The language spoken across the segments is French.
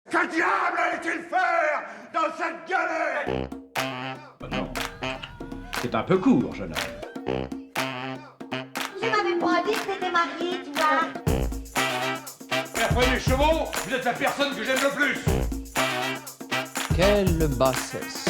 Que diable allait-il faire dans cette galère? Non, c'est un peu court, jeune homme. Tu m'avais pas dit que t'étais marié, toi. Et après les chevaux, vous êtes la personne que j'aime le plus. Quelle bassesse.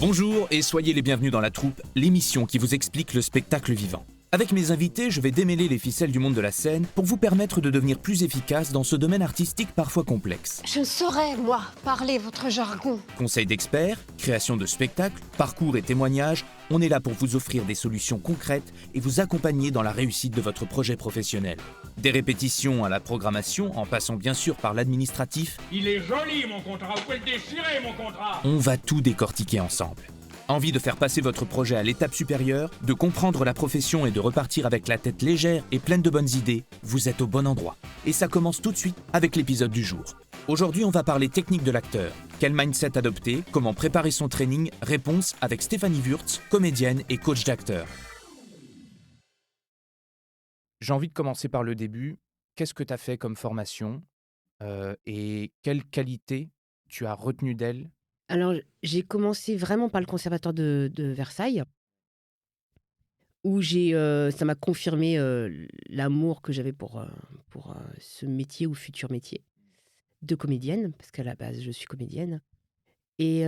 Bonjour et soyez les bienvenus dans La Troupe, l'émission qui vous explique le spectacle vivant. Avec mes invités, je vais démêler les ficelles du monde de la scène pour vous permettre de devenir plus efficace dans ce domaine artistique parfois complexe. Je ne saurais, moi, parler votre jargon. Conseils d'experts, création de spectacles, parcours et témoignages, on est là pour vous offrir des solutions concrètes et vous accompagner dans la réussite de votre projet professionnel. Des répétitions à la programmation, en passant bien sûr par l'administratif, Il est joli mon contrat, vous pouvez le déchirer mon contrat. on va tout décortiquer ensemble. Envie de faire passer votre projet à l'étape supérieure, de comprendre la profession et de repartir avec la tête légère et pleine de bonnes idées, vous êtes au bon endroit. Et ça commence tout de suite avec l'épisode du jour. Aujourd'hui, on va parler technique de l'acteur. Quel mindset adopter, comment préparer son training, réponse avec Stéphanie Wurtz, comédienne et coach d'acteur. J'ai envie de commencer par le début. Qu'est-ce que tu as fait comme formation et quelles qualités tu as retenues d'elle? Alors, j'ai commencé vraiment par le conservatoire de Versailles, où ça m'a confirmé l'amour que j'avais pour ce métier ou futur métier de comédienne, parce qu'à la base, je suis comédienne. Et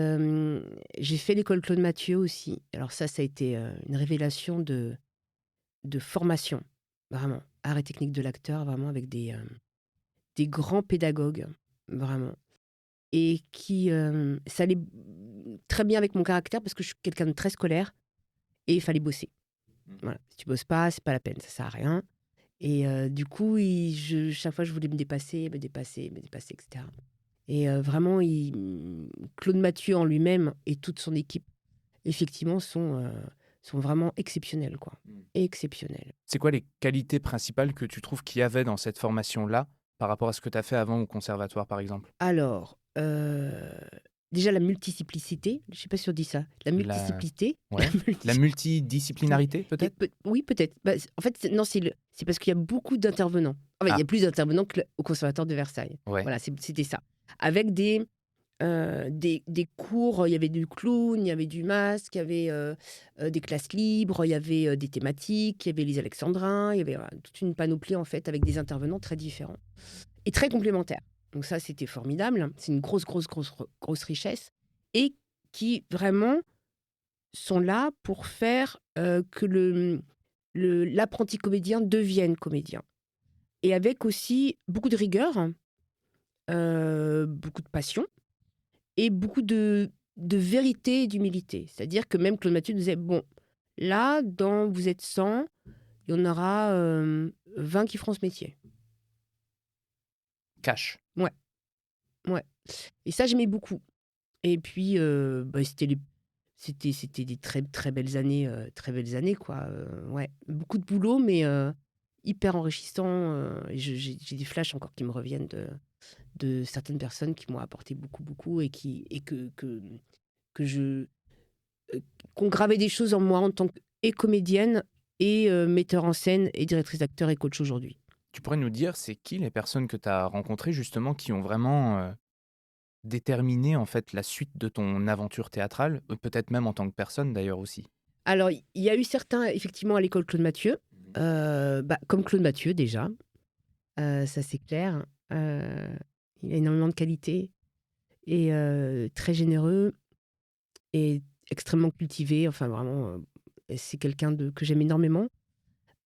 j'ai fait l'école Claude Mathieu aussi. Alors ça a été une révélation de formation, vraiment. Art et technique de l'acteur, vraiment, avec des grands pédagogues, vraiment. Et ça allait très bien avec mon caractère parce que je suis quelqu'un de très scolaire et il fallait bosser. Voilà. Si tu bosses pas, c'est pas la peine, ça sert à rien. Et du coup, chaque fois, je voulais me dépasser, etc. Et vraiment, Claude Mathieu en lui-même et toute son équipe, effectivement, sont vraiment exceptionnels, quoi. Exceptionnels. C'est quoi les qualités principales que tu trouves qu'il y avait dans cette formation-là par rapport à ce que tu as fait avant au conservatoire, par exemple? Alors, déjà la multiplicité, je sais pas si on dit ça, la multiplicité. Ouais. La multidisciplinarité, peut-être? Oui, peut-être. Bah, en fait, c'est parce qu'il y a beaucoup d'intervenants. Enfin, il y a plus d'intervenants qu'au conservatoire de Versailles. Ouais. Voilà, c'était ça. Avec des cours, il y avait du clown, il y avait du masque, il y avait des classes libres, il y avait des thématiques, il y avait les alexandrins, il y avait toute une panoplie, en fait, avec des intervenants très différents et très complémentaires. Donc ça, c'était formidable. C'est une grosse richesse et qui vraiment sont là pour faire que l'apprenti comédien devienne comédien. Et avec aussi beaucoup de rigueur, beaucoup de passion et beaucoup de vérité et d'humilité. C'est-à-dire que même Claude Mathieu disait, bon, là, vous êtes 100, il y en aura 20 qui feront ce métier. Cash. Ouais. Et ça, j'aimais beaucoup. Et puis, c'était des très, très belles années, quoi. Ouais, beaucoup de boulot, mais hyper enrichissant. Et j'ai des flashs encore qui me reviennent de certaines personnes qui m'ont apporté beaucoup et qu'on gravait des choses en moi en tant que comédienne et metteur en scène et directrice d'acteur et coach aujourd'hui. Tu pourrais nous dire, c'est qui les personnes que tu as rencontrées justement qui ont vraiment déterminé en fait la suite de ton aventure théâtrale, peut-être même en tant que personne d'ailleurs aussi? Alors, il y a eu certains, effectivement, à l'école Claude Mathieu, comme Claude Mathieu déjà, ça c'est clair. Il a énormément de qualités et très généreux et extrêmement cultivé. Enfin, vraiment, c'est quelqu'un que j'aime énormément.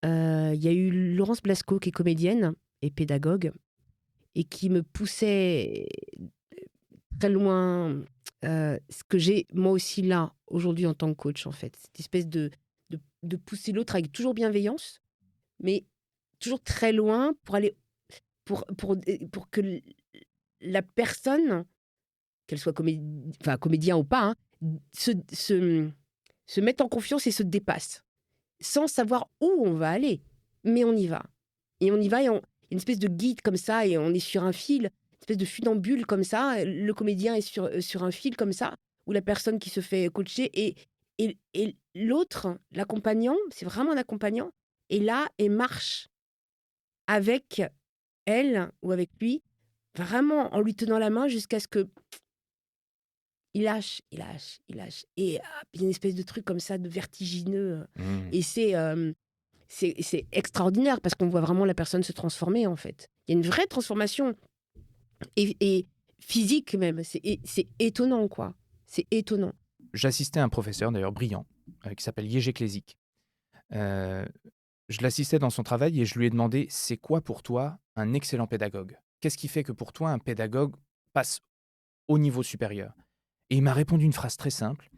Il y a eu Laurence Blasco, qui est comédienne et pédagogue, et qui me poussait très loin, ce que j'ai moi aussi là, aujourd'hui, en tant que coach, en fait. Cette espèce de pousser l'autre avec toujours bienveillance, mais toujours très loin pour aller pour que la personne, qu'elle soit comédien ou pas, se mette en confiance et se dépasse, sans savoir où on va aller. Mais on y va. Et on y va, et il y a une espèce de guide comme ça, et on est sur un fil, une espèce de funambule comme ça. Le comédien est sur un fil comme ça, où la personne qui se fait coacher, et l'autre, l'accompagnant, c'est vraiment un accompagnant, et là, et marche avec elle ou avec lui, vraiment en lui tenant la main jusqu'à ce que il lâche, il lâche, il lâche. Et il y a une espèce de truc comme ça, de vertigineux. Et c'est extraordinaire parce qu'on voit vraiment la personne se transformer, en fait. Il y a une vraie transformation. Et physique même. C'est étonnant, quoi. C'est étonnant. J'assistais à un professeur, d'ailleurs brillant, qui s'appelle Yegé Klezik. Je l'assistais dans son travail et je lui ai demandé « C'est quoi pour toi un excellent pédagogue ? Qu'est-ce qui fait que pour toi un pédagogue passe au niveau supérieur ?» Et il m'a répondu une phrase très simple.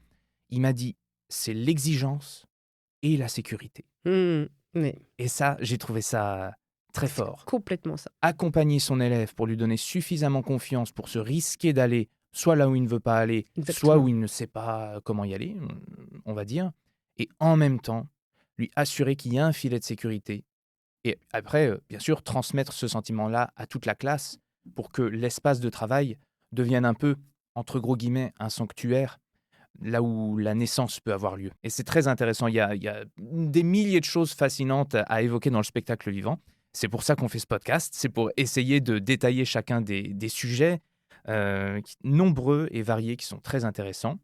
Il m'a dit « C'est l'exigence et la sécurité. » Mais Et ça, j'ai trouvé ça très fort. complètement ça. Accompagner son élève pour lui donner suffisamment confiance pour se risquer d'aller soit là où il ne veut pas aller, Exactement. soit où il ne sait pas comment y aller, on va dire, et en même temps, lui assurer qu'il y a un filet de sécurité. Et après, bien sûr, transmettre ce sentiment-là à toute la classe pour que l'espace de travail devienne un peu, entre gros guillemets, un sanctuaire, là où la naissance peut avoir lieu. Et c'est très intéressant. Il y a des milliers de choses fascinantes à évoquer dans le spectacle vivant. C'est pour ça qu'on fait ce podcast. C'est pour essayer de détailler chacun des sujets nombreux et variés qui sont très intéressants.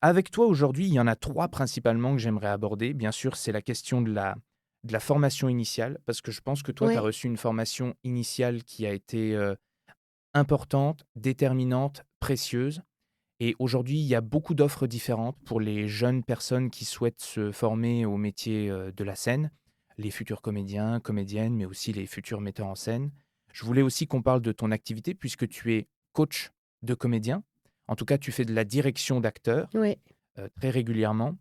Avec toi, aujourd'hui, il y en a 3 principalement que j'aimerais aborder. Bien sûr, c'est la question de la formation initiale, parce que je pense que toi, tu as Ouais. reçu une formation initiale qui a été importante, déterminante, précieuse. Et aujourd'hui, il y a beaucoup d'offres différentes pour les jeunes personnes qui souhaitent se former au métier de la scène, les futurs comédiens, comédiennes, mais aussi les futurs metteurs en scène. Je voulais aussi qu'on parle de ton activité, puisque tu es coach de comédiens. En tout cas, tu fais de la direction d'acteurs Ouais. très régulièrement.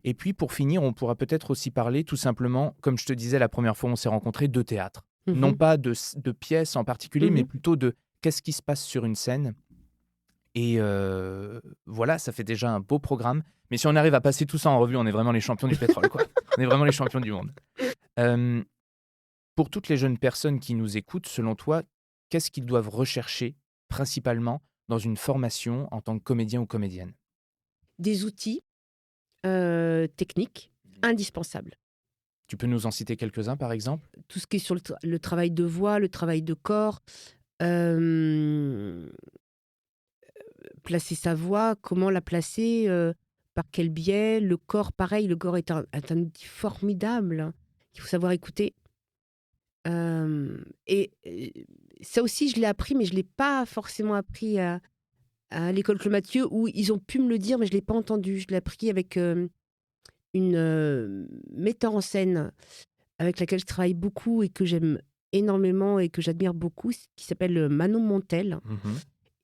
Et puis, pour finir, on pourra peut-être aussi parler tout simplement, comme je te disais la première fois où on s'est rencontrés, de théâtre. Mhm. Non pas de pièces en particulier, mais Mhm. plutôt de qu'est-ce qui se passe sur une scène. Et voilà, ça fait déjà un beau programme. Mais si on arrive à passer tout ça en revue, on est vraiment les champions du pétrole, quoi. On est vraiment les champions du monde. Pour toutes les jeunes personnes qui nous écoutent, selon toi, qu'est-ce qu'ils doivent rechercher principalement dans une formation en tant que comédien ou comédienne ? Des outils techniques indispensables. Tu peux nous en citer quelques-uns, par exemple ? Tout ce qui est sur le travail de voix, le travail de corps, placer sa voix, comment la placer, par quel biais. Le corps, pareil, le corps est un outil formidable, hein, qu'il faut savoir écouter. Et ça aussi, je l'ai appris, mais je ne l'ai pas forcément appris à l'école Claude Mathieu, où ils ont pu me le dire, mais je ne l'ai pas entendu. Je l'ai appris avec une metteur en scène avec laquelle je travaille beaucoup et que j'aime énormément et que j'admire beaucoup, qui s'appelle Manon Montel.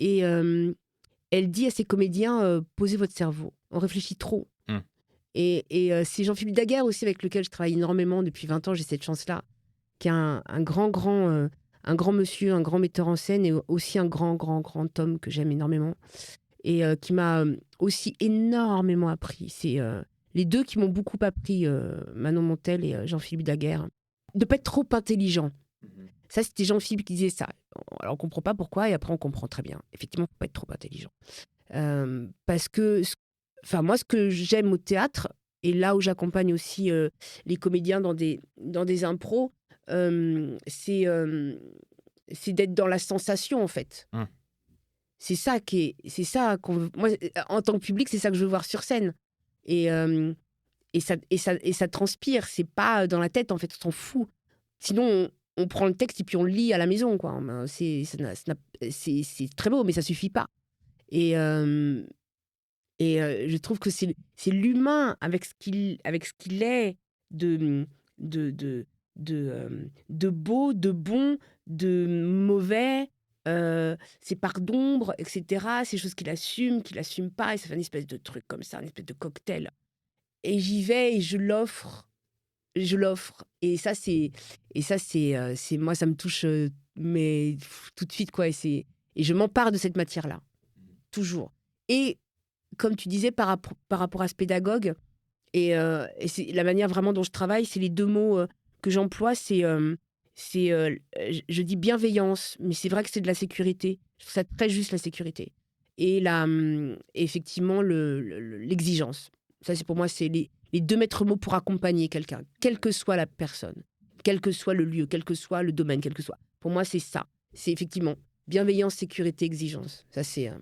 Et elle dit à ses comédiens, posez votre cerveau, on réfléchit trop. Et c'est Jean-Philippe Daguerre aussi, avec lequel je travaille énormément depuis 20 ans, j'ai cette chance-là, qui est un grand monsieur, un grand metteur en scène et aussi un grand homme que j'aime énormément et qui m'a aussi énormément appris. C'est les deux qui m'ont beaucoup appris, Manon Montel et Jean-Philippe Daguerre, de ne pas être trop intelligent. Ça, c'était Jean-Philippe qui disait ça. Alors, on ne comprend pas pourquoi, et après, on comprend très bien. Effectivement, il ne faut pas être trop intelligent. Parce que, moi, ce que j'aime au théâtre, et là où j'accompagne aussi les comédiens dans des impros, c'est d'être dans la sensation, en fait. C'est ça moi, en tant que public, c'est ça que je veux voir sur scène. Et ça transpire. C'est pas dans la tête, en fait, on s'en fout. Sinon, on prend le texte et puis on le lit à la maison, quoi. C'est très beau, mais ça suffit pas. Et je trouve que c'est l'humain avec ce qu'il est de beau, de bon, de mauvais, ses parts d'ombre, etc. Ces choses qu'il assume pas, et ça fait une espèce de truc comme ça, une espèce de cocktail. Et j'y vais et je l'offre. Et ça, c'est moi, ça me touche, mais tout de suite, quoi. Et je m'empare de cette matière-là, toujours. Et comme tu disais, par rapport à ce pédagogue, et c'est la manière vraiment dont je travaille, c'est les 2 mots que j'emploie, je dis bienveillance, mais c'est vrai que c'est de la sécurité. Je trouve ça très juste, la sécurité. Et effectivement, l'exigence. Ça, c'est pour moi, c'est les 2 maîtres mots pour accompagner quelqu'un, quelle que soit la personne, quel que soit le lieu, quel que soit le domaine, quel que soit. Pour moi, c'est ça. C'est effectivement bienveillance, sécurité, exigence. Ça, c'est...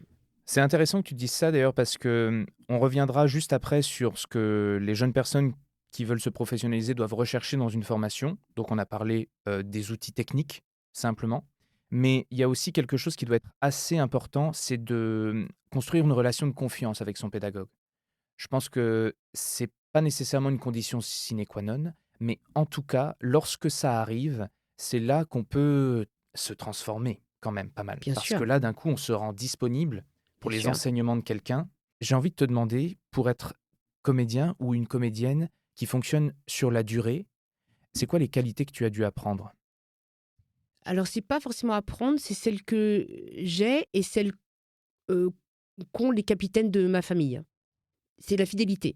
C'est intéressant que tu dises ça d'ailleurs parce que on reviendra juste après sur ce que les jeunes personnes qui veulent se professionnaliser doivent rechercher dans une formation. Donc on a parlé des outils techniques simplement, mais il y a aussi quelque chose qui doit être assez important, c'est de construire une relation de confiance avec son pédagogue. Je pense que c'est pas nécessairement une condition sine qua non, mais en tout cas, lorsque ça arrive, c'est là qu'on peut se transformer quand même pas mal. Bien Parce sûr, que là, d'un coup, on se rend disponible pour bien les sûr. enseignements de quelqu'un. J'ai envie de te demander, pour être comédien ou une comédienne qui fonctionne sur la durée, c'est quoi les qualités que tu as dû apprendre? Alors, c'est pas forcément apprendre, c'est celle que j'ai et celle euh, qu'ont les capitaines de ma famille. C'est la fidélité.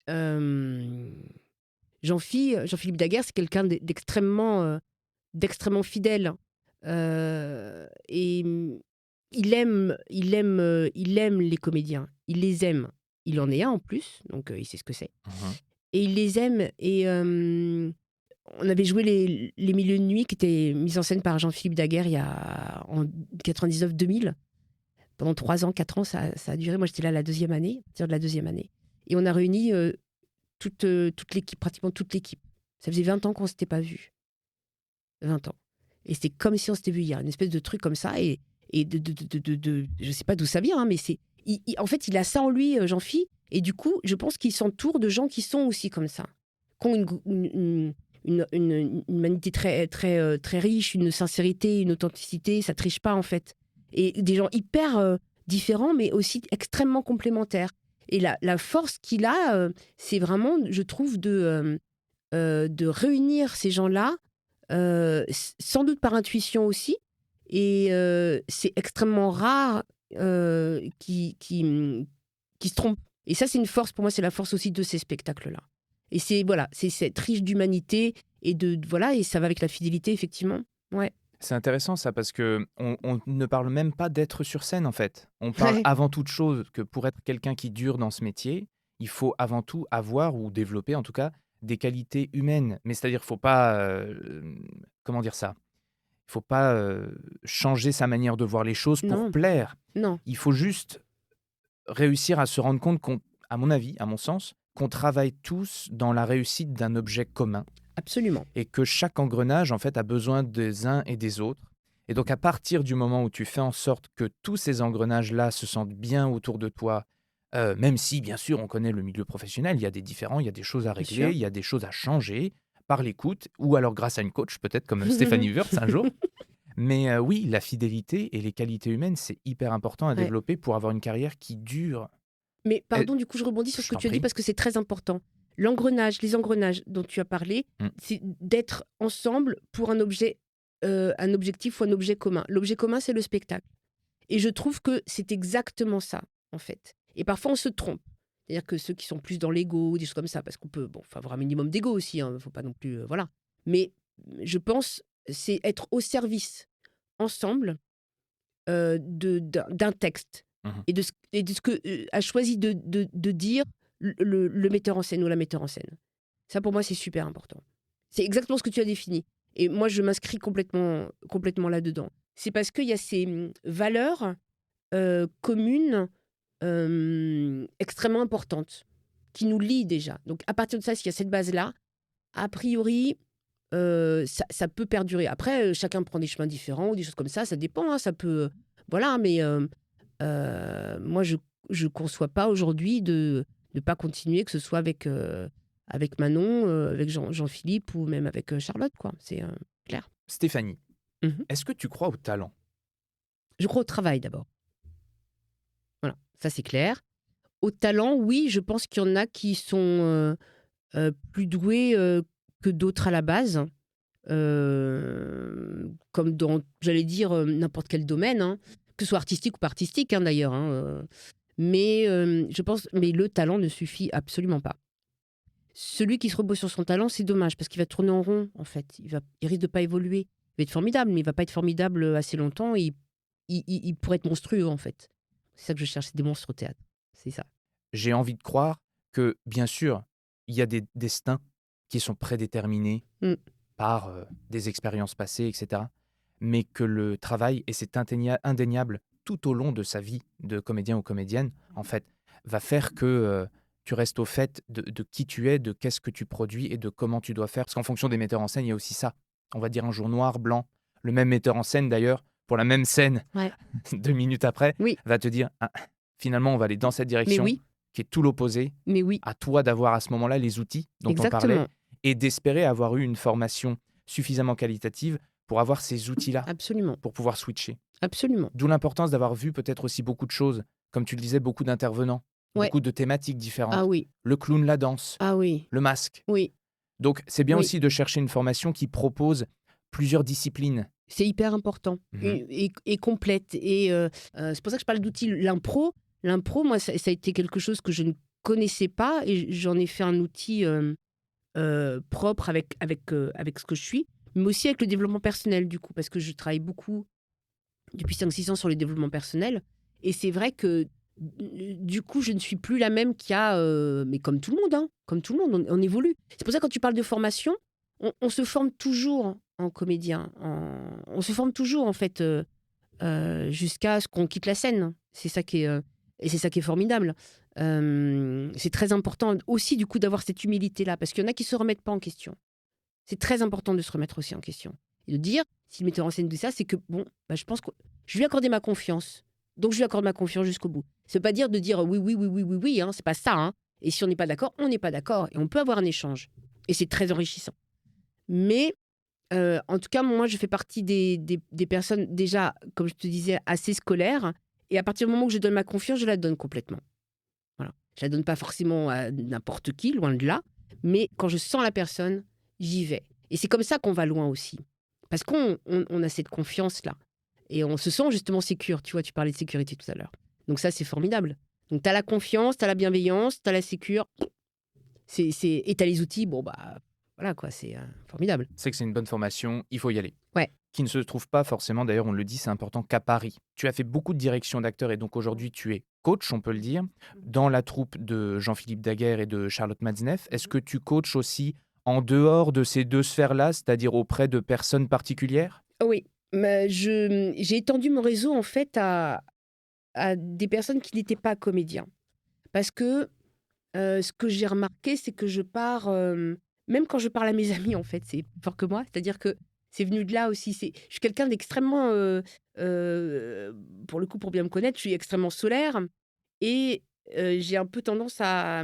Euh, Jean-Philippe Daguerre, c'est quelqu'un d'extrêmement fidèle. Et il aime les comédiens. Il les aime. Il en est un en plus, donc il sait ce que c'est. Mhm. Et il les aime. Et on avait joué les Milieux de nuit qui étaient mis en scène par Jean-Philippe Daguerre en 99-2000. Pendant 3 ans, 4 ans, ça a duré. Moi, j'étais là la deuxième année, à partir de la deuxième année. Et on a réuni toute l'équipe, pratiquement toute l'équipe. Ça faisait 20 ans qu'on ne s'était pas vu. 20 ans. Et c'était comme si on s'était vu hier. Une espèce de truc comme ça. Et je ne sais pas d'où ça vient, hein, mais c'est. En fait, il a ça en lui, Jean-Phi. Et du coup, je pense qu'il s'entoure de gens qui sont aussi comme ça. Qui ont une humanité très riche, une sincérité, une authenticité. Ça ne triche pas, en fait. Et des gens hyper différents, mais aussi extrêmement complémentaires. Et la force qu'il a, c'est vraiment, je trouve, de réunir ces gens-là, sans doute par intuition aussi. Et c'est extrêmement rare qui se trompent. Et ça, c'est une force, pour moi, c'est la force aussi de ces spectacles-là. Et c'est cette riche d'humanité et voilà, et ça va avec la fidélité, effectivement. Ouais. C'est intéressant ça parce que on ne parle même pas d'être sur scène en fait. On parle Ouais. avant toute chose que pour être quelqu'un qui dure dans ce métier, il faut avant tout avoir ou développer en tout cas des qualités humaines. Mais c'est-à-dire, faut pas comment dire ça? Il faut pas changer sa manière de voir les choses pour Non, plaire. non, Il faut juste réussir à se rendre compte à mon avis, à mon sens, qu'on travaille tous dans la réussite d'un objet commun absolument. et que chaque engrenage, en fait, a besoin des uns et des autres. Et donc, à partir du moment où tu fais en sorte que tous ces engrenages-là se sentent bien autour de toi, même si, bien sûr, on connaît le milieu professionnel, il y a des différends, il y a des choses à Bien régler, sûr. il y a des choses à changer par l'écoute, ou alors grâce à une coach, peut-être comme Stéphanie Wurtz un jour. Mais oui, la fidélité et les qualités humaines, c'est hyper important à Ouais. développer pour avoir une carrière qui dure. Mais pardon, du coup, je rebondis sur Je ce que t'en tu as dit prie. parce que c'est très important. Les engrenages dont tu as parlé, Mm. c'est d'être ensemble pour un objectif ou un objet commun. L'objet commun, c'est le spectacle. Et je trouve que c'est exactement ça, en fait. Et parfois, on se trompe. C'est-à-dire que ceux qui sont plus dans l'ego, des choses comme ça, parce qu'on peut, faut avoir un minimum d'ego aussi, il ne faut pas non plus, voilà. Mais je pense, c'est être au service, ensemble, d'un texte Mhm. et de ce que a choisi de dire le metteur en scène ou la metteur en scène. Ça, pour moi, c'est super important. C'est exactement ce que tu as défini. Et moi, je m'inscris complètement là-dedans. C'est parce qu'il y a ces valeurs communes extrêmement importantes qui nous lient déjà. Donc, à partir de ça, s'il y a cette base-là, a priori, ça peut perdurer. Après, chacun prend des chemins différents ou des choses comme ça dépend. Hein, ça peut. Voilà, mais moi, je ne conçois pas aujourd'hui de ne pas continuer, que ce soit avec Manon, avec Jean-Philippe ou même avec Charlotte, quoi. C'est clair. Stéphanie, Mhm. est-ce que tu crois au talent? Je crois au travail d'abord. Voilà, ça c'est clair. Au talent, oui, je pense qu'il y en a qui sont plus doués que d'autres à la base. Comme dans, j'allais dire, n'importe quel domaine, hein, que ce soit artistique ou pas artistique, hein, d'ailleurs. Hein. Mais je pense, mais le talent ne suffit absolument pas. Celui qui se repose sur son talent, c'est dommage, parce qu'il va tourner en rond, en fait. Il risque de pas évoluer. Il va être formidable, mais il va pas être formidable assez longtemps. Et il pourrait être monstrueux, en fait. C'est ça que je cherche, c'est des monstres au théâtre. C'est ça. J'ai envie de croire que, bien sûr, il y a des destins qui sont prédéterminés Mm. par des expériences passées, etc. mais que le travail, et c'est indéniable tout au long de sa vie de comédien ou comédienne, en fait, va faire que tu restes au fait de qui tu es, de qu'est-ce que tu produis et de comment tu dois faire. Parce qu'en fonction des metteurs en scène, il y a aussi ça. On va dire un jour noir, blanc. Le même metteur en scène, d'ailleurs, pour la même scène, Ouais. 2 minutes après, Oui. va te dire ah, finalement, on va aller dans cette Mais direction, oui, qui est tout l'opposé. mais oui, À toi d'avoir à ce moment-là les outils dont on parlait exactement, et d'espérer avoir eu une formation suffisamment qualitative pour avoir ces outils-là, absolument, pour pouvoir switcher. absolument. D'où l'importance d'avoir vu peut-être aussi beaucoup de choses, comme tu le disais, beaucoup d'intervenants, Ouais. beaucoup de thématiques différentes. Ah oui, Le clown, la danse, ah oui, le masque. oui. Donc c'est bien Oui. aussi de chercher une formation qui propose plusieurs disciplines. C'est hyper important Mhm. et complète. Et c'est pour ça que je parle d'outils. L'impro, moi, ça a été quelque chose que je ne connaissais pas et j'en ai fait un outil propre avec ce que je suis, mais aussi avec le développement personnel, du coup, parce que je travaille beaucoup depuis 5-6 ans sur le développement personnel. Et c'est vrai que, du coup, je ne suis plus la même qu'il y a... mais comme tout le monde, hein, comme tout le monde, on évolue. C'est pour ça que quand tu parles de formation, on se forme toujours en comédien. On se forme toujours, en fait, jusqu'à ce qu'on quitte la scène. C'est ça qui est, et c'est ça qui est formidable. C'est très important aussi, du coup, d'avoir cette humilité-là, parce qu'il y en a qui ne se remettent pas en question. C'est très important de se remettre aussi en question. Et de dire, si le metteur en scène dit ça, c'est que, bon, bah, je pense que je lui ai accordé ma confiance. Donc, je lui accorde ma confiance jusqu'au bout. Ça ne veut pas dire de dire oui, hein, c'est pas ça. Hein. Et si on n'est pas d'accord, on n'est pas d'accord. Et on peut avoir un échange. Et c'est très enrichissant. Mais, en tout cas, moi, je fais partie des personnes, déjà, comme je te disais, assez scolaires. Et à partir du moment où je donne ma confiance, je la donne complètement. Voilà. Je la donne pas forcément à n'importe qui, loin de là. Mais quand je sens la personne, j'y vais. Et c'est comme ça qu'on va loin aussi. Parce qu'on a cette confiance-là. Et on se sent justement sécure. Tu vois, tu parlais de sécurité tout à l'heure. Donc ça, c'est formidable. Donc tu as la confiance, tu as la bienveillance, tu as la sécure. Et tu as les outils. Bon, bah, voilà quoi, c'est formidable. C'est que c'est une bonne formation, il faut y aller. Ouais. Qui ne se trouve pas forcément, d'ailleurs on le dit, c'est important, qu'à Paris. Tu as fait beaucoup de direction d'acteurs et donc aujourd'hui tu es coach, on peut le dire, dans la troupe de Jean-Philippe Daguerre et de Charlotte Matzneff. Est-ce que tu coaches aussi en dehors de ces deux sphères-là, c'est-à-dire auprès de personnes particulières? Oui, mais j'ai étendu mon réseau en fait à des personnes qui n'étaient pas comédiens. Parce que ce que j'ai remarqué, c'est que je pars, même quand je parle à mes amis en fait, c'est plus fort que moi. C'est-à-dire que c'est venu de là aussi. Je suis quelqu'un d'extrêmement, pour le coup, pour bien me connaître, je suis extrêmement solaire et j'ai un peu tendance à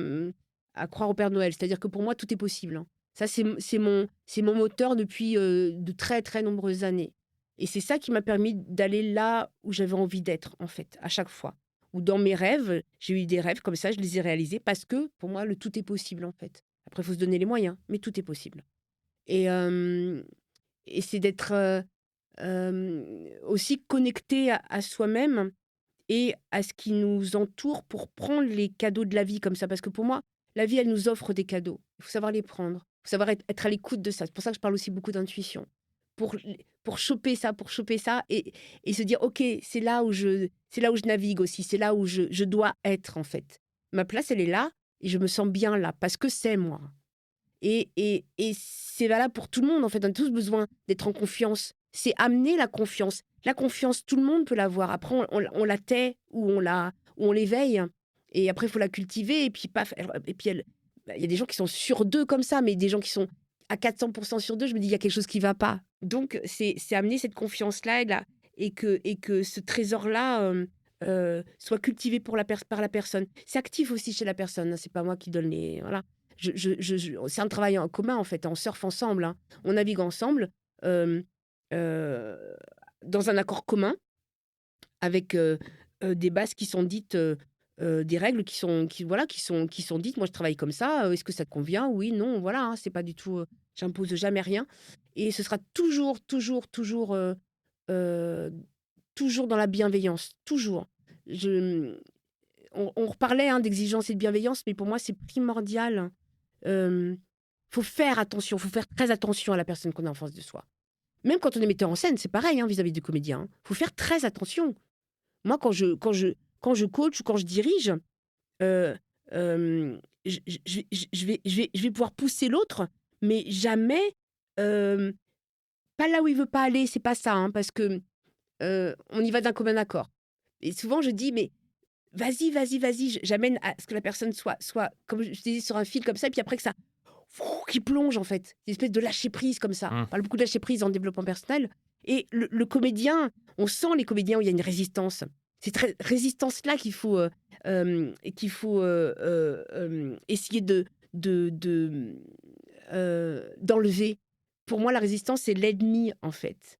croire au Père Noël. C'est-à-dire que pour moi, tout est possible. Hein. Ça, c'est mon moteur depuis de très, très nombreuses années. Et c'est ça qui m'a permis d'aller là où j'avais envie d'être, en fait, à chaque fois. Ou dans mes rêves, j'ai eu des rêves comme ça, je les ai réalisés parce que, pour moi, le tout est possible, en fait. Après, il faut se donner les moyens, mais tout est possible. Et c'est d'être aussi connecté à soi-même et à ce qui nous entoure pour prendre les cadeaux de la vie comme ça. Parce que pour moi, la vie, elle nous offre des cadeaux. Il faut savoir les prendre. Il faut savoir être à l'écoute de ça. C'est pour ça que je parle aussi beaucoup d'intuition. Pour choper ça et se dire, OK, c'est là où je navigue aussi. C'est là où je dois être, en fait. Ma place, elle est là et je me sens bien là parce que c'est moi. Et c'est valable pour tout le monde, en fait. On a tous besoin d'être en confiance. C'est amener la confiance. La confiance, tout le monde peut l'avoir. Après, on la tait ou on l'éveille. Et après, il faut la cultiver. Et puis, paf. Et puis, il y a des gens qui sont sur d'eux comme ça, mais des gens qui sont à 400% sur d'eux, je me dis, il y a quelque chose qui ne va pas. Donc, c'est amener cette confiance-là et que ce trésor-là soit cultivé par la personne. C'est actif aussi chez la personne. Hein. Ce n'est pas moi qui donne les... Voilà. C'est un travail en commun, en fait. On surfe ensemble. Hein. On navigue ensemble dans un accord commun avec des bases qui sont dites, des règles qui sont dites. Moi, je travaille comme ça. Est-ce que ça te convient? Oui, non, voilà. Hein, c'est pas du tout... j'impose jamais rien. Et ce sera toujours dans la bienveillance. Toujours. On reparlait d'exigence et de bienveillance, mais pour moi, c'est primordial. Faut faire attention, faut faire très attention à la personne qu'on a en face de soi. Même quand on est metteur en scène, c'est pareil vis-à-vis du comédien. Faut faire très attention. Moi, quand je coach ou quand je dirige, je vais pouvoir pousser l'autre, mais jamais pas là où il veut pas aller, c'est pas ça, hein, parce que on y va d'un commun accord. Et souvent, je dis, mais vas-y, j'amène à ce que la personne soit, comme je disais, sur un fil comme ça, et puis après que ça, qui plonge, en fait. Une espèce de lâcher prise comme ça. On parle beaucoup de lâcher prise en développement personnel. Et le comédien, on sent les comédiens où il y a une résistance. C'est cette résistance-là qu'il faut, essayer d'enlever. Pour moi, la résistance, c'est l'ennemi, en fait.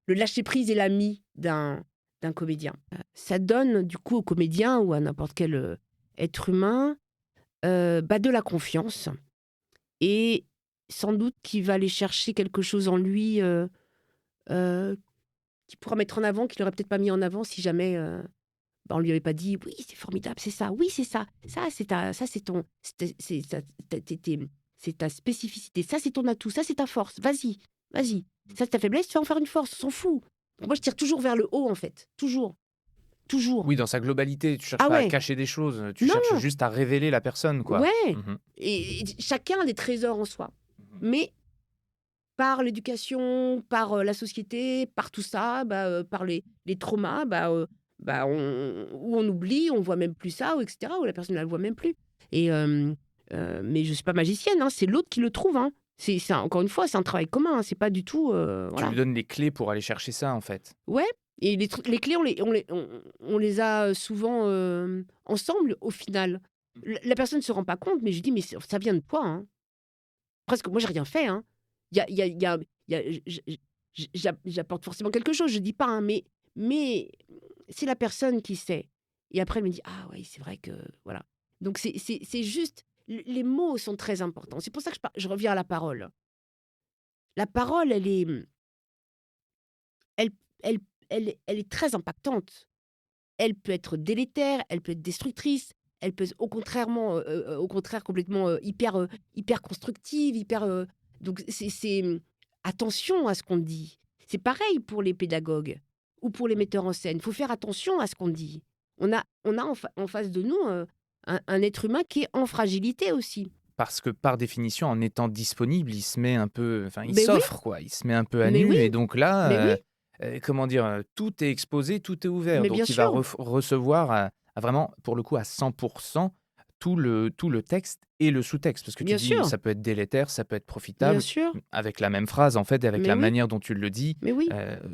Le lâcher-prise est l'ami d'un comédien. Ça donne, du coup, au comédien ou à n'importe quel être humain de la confiance. Et sans doute qu'il va aller chercher quelque chose en lui qu'il pourra mettre en avant, qu'il n'aurait peut-être pas mis en avant si jamais on lui avait pas dit oui, c'est formidable, c'est ça, oui, c'est ça, c'est ta spécificité, ça c'est ton atout, ça c'est ta force, vas-y, ça c'est ta faiblesse, tu vas en faire une force, on s'en fout. Donc moi je tire toujours vers le haut en fait, toujours. Oui, dans sa globalité, tu cherches Ah pas à ouais. cacher des choses, tu Non. cherches juste à révéler la personne, quoi. Ouais. Mhm. Et chacun a des trésors en soi, mais par l'éducation, par la société, par tout ça, par les traumas, où on oublie, on voit même plus ça, ou etc., où la personne ne la voit même plus. Et, mais je ne suis pas magicienne, hein, c'est l'autre qui le trouve. Hein. Encore une fois, c'est un travail commun, hein, c'est pas du tout... Tu voilà. lui donnes les clés pour aller chercher ça, en fait. Ouais, et les clés, on les a souvent ensemble, au final. La personne ne se rend pas compte, mais je dis, mais ça vient de toi. Hein. Presque, moi, j'ai rien fait. Hein. J'apporte forcément quelque chose, je dis pas, hein, mais c'est la personne qui sait. Et après, elle me dit, ah oui, c'est vrai que... Voilà. Donc, c'est juste... Les mots sont très importants. C'est pour ça que je reviens à la parole. La parole, elle est très impactante. Elle peut être délétère, elle peut être destructrice, elle peut au contraire complètement hyper constructive, donc attention à ce qu'on dit. C'est pareil pour les pédagogues ou pour les metteurs en scène. Il faut faire attention à ce qu'on dit. On a en face de nous un être humain qui est en fragilité aussi. Parce que par définition, en étant disponible, il se met un peu, enfin, il Mais oui. s'offre, quoi. Il se met un peu à Mais nu, oui. et donc là, Mais oui. comment dire, tout est exposé, tout est ouvert. Mais Donc bien il va sûr. recevoir à vraiment, pour le coup, à 100% tout le texte et le sous-texte. Parce que Bien tu dis, sûr. ça peut être délétère, ça peut être Bien profitable, sûr. avec la même phrase, en fait, et avec Mais la oui. manière dont tu le dis. Mais oui.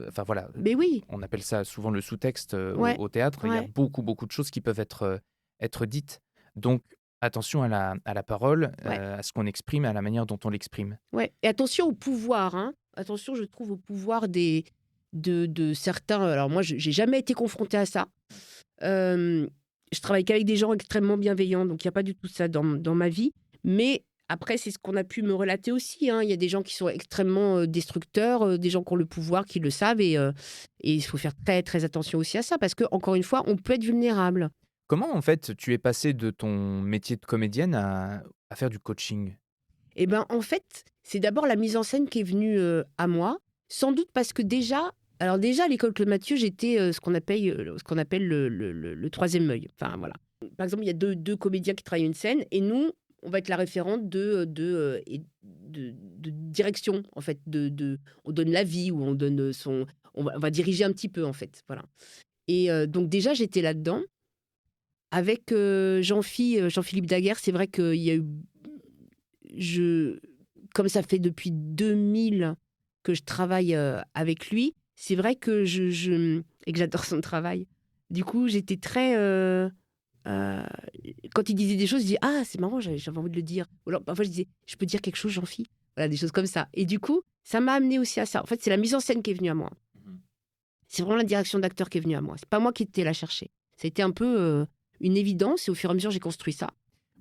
Enfin voilà, Mais oui. on appelle ça souvent le sous-texte Ouais. au théâtre. Il y a Ouais. beaucoup de choses qui peuvent être dites. Donc, attention à la parole, Ouais. à ce qu'on exprime, à la manière dont on l'exprime. Ouais. Et attention au pouvoir. Hein. Attention, je trouve, au pouvoir de certains. Alors moi, j'ai jamais été confrontée à ça. Je travaille qu'avec des gens extrêmement bienveillants, donc il n'y a pas du tout ça dans ma vie. Mais après, c'est ce qu'on a pu me relater aussi. Hein. Il y a des gens qui sont extrêmement destructeurs, des gens qui ont le pouvoir, qui le savent. Et il faut faire très, très attention aussi à ça, parce que encore une fois, on peut être vulnérable. Comment, en fait, tu es passée de ton métier de comédienne à faire du coaching? Eh ben, en fait, c'est d'abord la mise en scène qui est venue à moi, sans doute parce que déjà à l'école Claude Mathieu, j'étais ce qu'on appelle le troisième œil. Enfin, voilà. Par exemple, il y a deux comédiens qui travaillent une scène, et nous, on va être la référente de direction, en fait. On donne l'avis, ou on donne on va diriger un petit peu, en fait. Voilà. Et donc déjà, j'étais là-dedans. Avec Jean-Philippe Daguerre, c'est vrai qu'il y a eu... Comme ça fait depuis 2000 que je travaille avec lui, c'est vrai que et que j'adore son travail. Du coup, j'étais très... quand il disait des choses, je disais, ah, c'est marrant, j'avais envie de le dire. Ou alors, parfois, je disais, je peux dire quelque chose, Jean-Philippe? Voilà, des choses comme ça. Et du coup, ça m'a amené aussi à ça. En fait, c'est la mise en scène qui est venue à moi. C'est vraiment la direction d'acteur qui est venue à moi. C'est pas moi qui étais la chercher. Ça a été un peu une évidence, et au fur et à mesure, j'ai construit ça.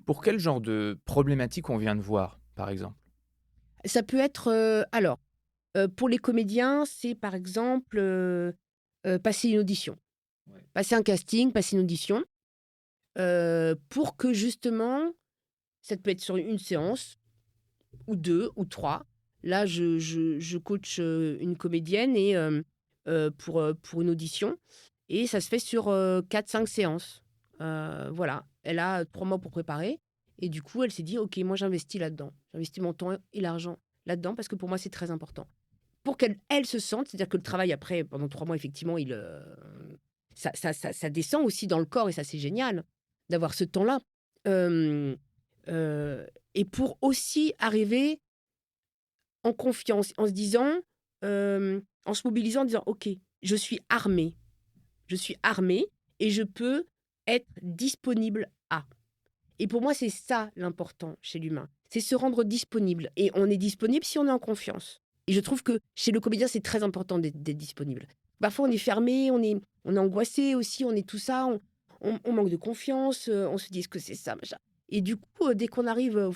Pour quel genre de problématique on vient de voir, par exemple? Ça peut être... pour les comédiens, c'est par exemple passer une audition. Ouais. Passer un casting, passer une audition. Pour que justement, ça peut être sur une séance, ou 2, ou 3. Là, je coach une comédienne et, pour une audition. Et ça se fait sur 4-5 séances. Voilà. Elle a 3 mois pour préparer. Et du coup, elle s'est dit, OK, moi, j'investis là-dedans. J'investis mon temps et l'argent là-dedans, parce que pour moi, c'est très important. pour qu'elle elle se sente, c'est-à-dire que le travail après, pendant 3 mois, effectivement, ça descend aussi dans le corps et ça, c'est génial d'avoir ce temps-là. Hem, et pour aussi arriver en confiance, en se disant, en se mobilisant, en disant: «OK, je suis armée. Je suis armée et je peux être disponible à». Et pour moi, c'est ça l'important chez l'humain. C'est se rendre disponible. Et on est disponible si on est en confiance. Et je trouve que chez le comédien, c'est très important d'être disponible. Parfois, on est fermé, on est angoissé aussi, on est tout ça, on manque de confiance, on se dit: «Est-ce que c'est ça?» machin. Et du coup, dès qu'on arrive,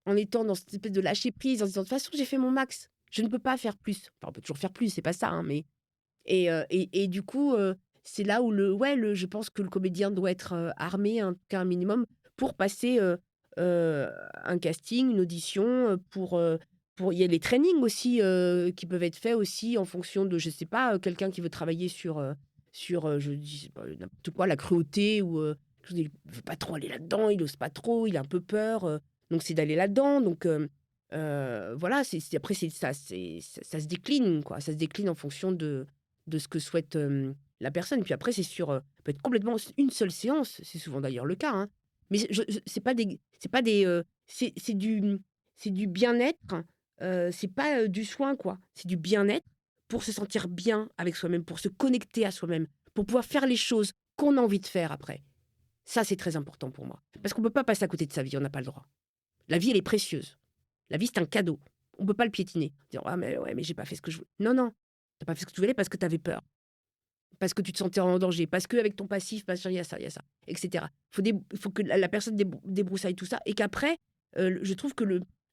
en étant dans cette espèce de lâcher prise, en se disant: «De toute façon, j'ai fait mon max, je ne peux pas faire plus». Enfin, on peut toujours faire plus, c'est pas ça, hein, mais et du coup, c'est là où je pense que le comédien doit être, armé, en tout cas un minimum, pour passer, un casting, une audition, il y a les trainings aussi, qui peuvent être faits aussi en fonction de, je sais pas, quelqu'un qui veut travailler sur, je dis pas n'importe quoi, la cruauté ou, quelque chose, il veut pas trop aller là-dedans, il ose pas trop, il a un peu peur, donc c'est d'aller là-dedans, donc voilà, après ça se décline, quoi. Ça se décline en fonction de ce que souhaite, la personne. Puis après, peut être complètement une seule séance, c'est souvent d'ailleurs le cas, hein. Mais c'est pas des, c'est du bien-être, c'est pas, du soin, quoi. C'est du bien-être pour se sentir bien avec soi-même, pour se connecter à soi-même, pour pouvoir faire les choses qu'on a envie de faire après. Ça, c'est très important pour moi. Parce qu'on peut pas passer à côté de sa vie, on n'a pas le droit. La vie, elle est précieuse. La vie, c'est un cadeau. On peut pas le piétiner. Dire: «Ah mais ouais, mais j'ai pas fait ce que je voulais». Non, non, tu pas fait ce que tu voulais parce que tu avais peur. Parce que tu te sentais en danger, parce qu'avec ton passif, machin, il y a ça, et cetera. Il faut que la personne débroussaille tout ça et qu'après, je trouve que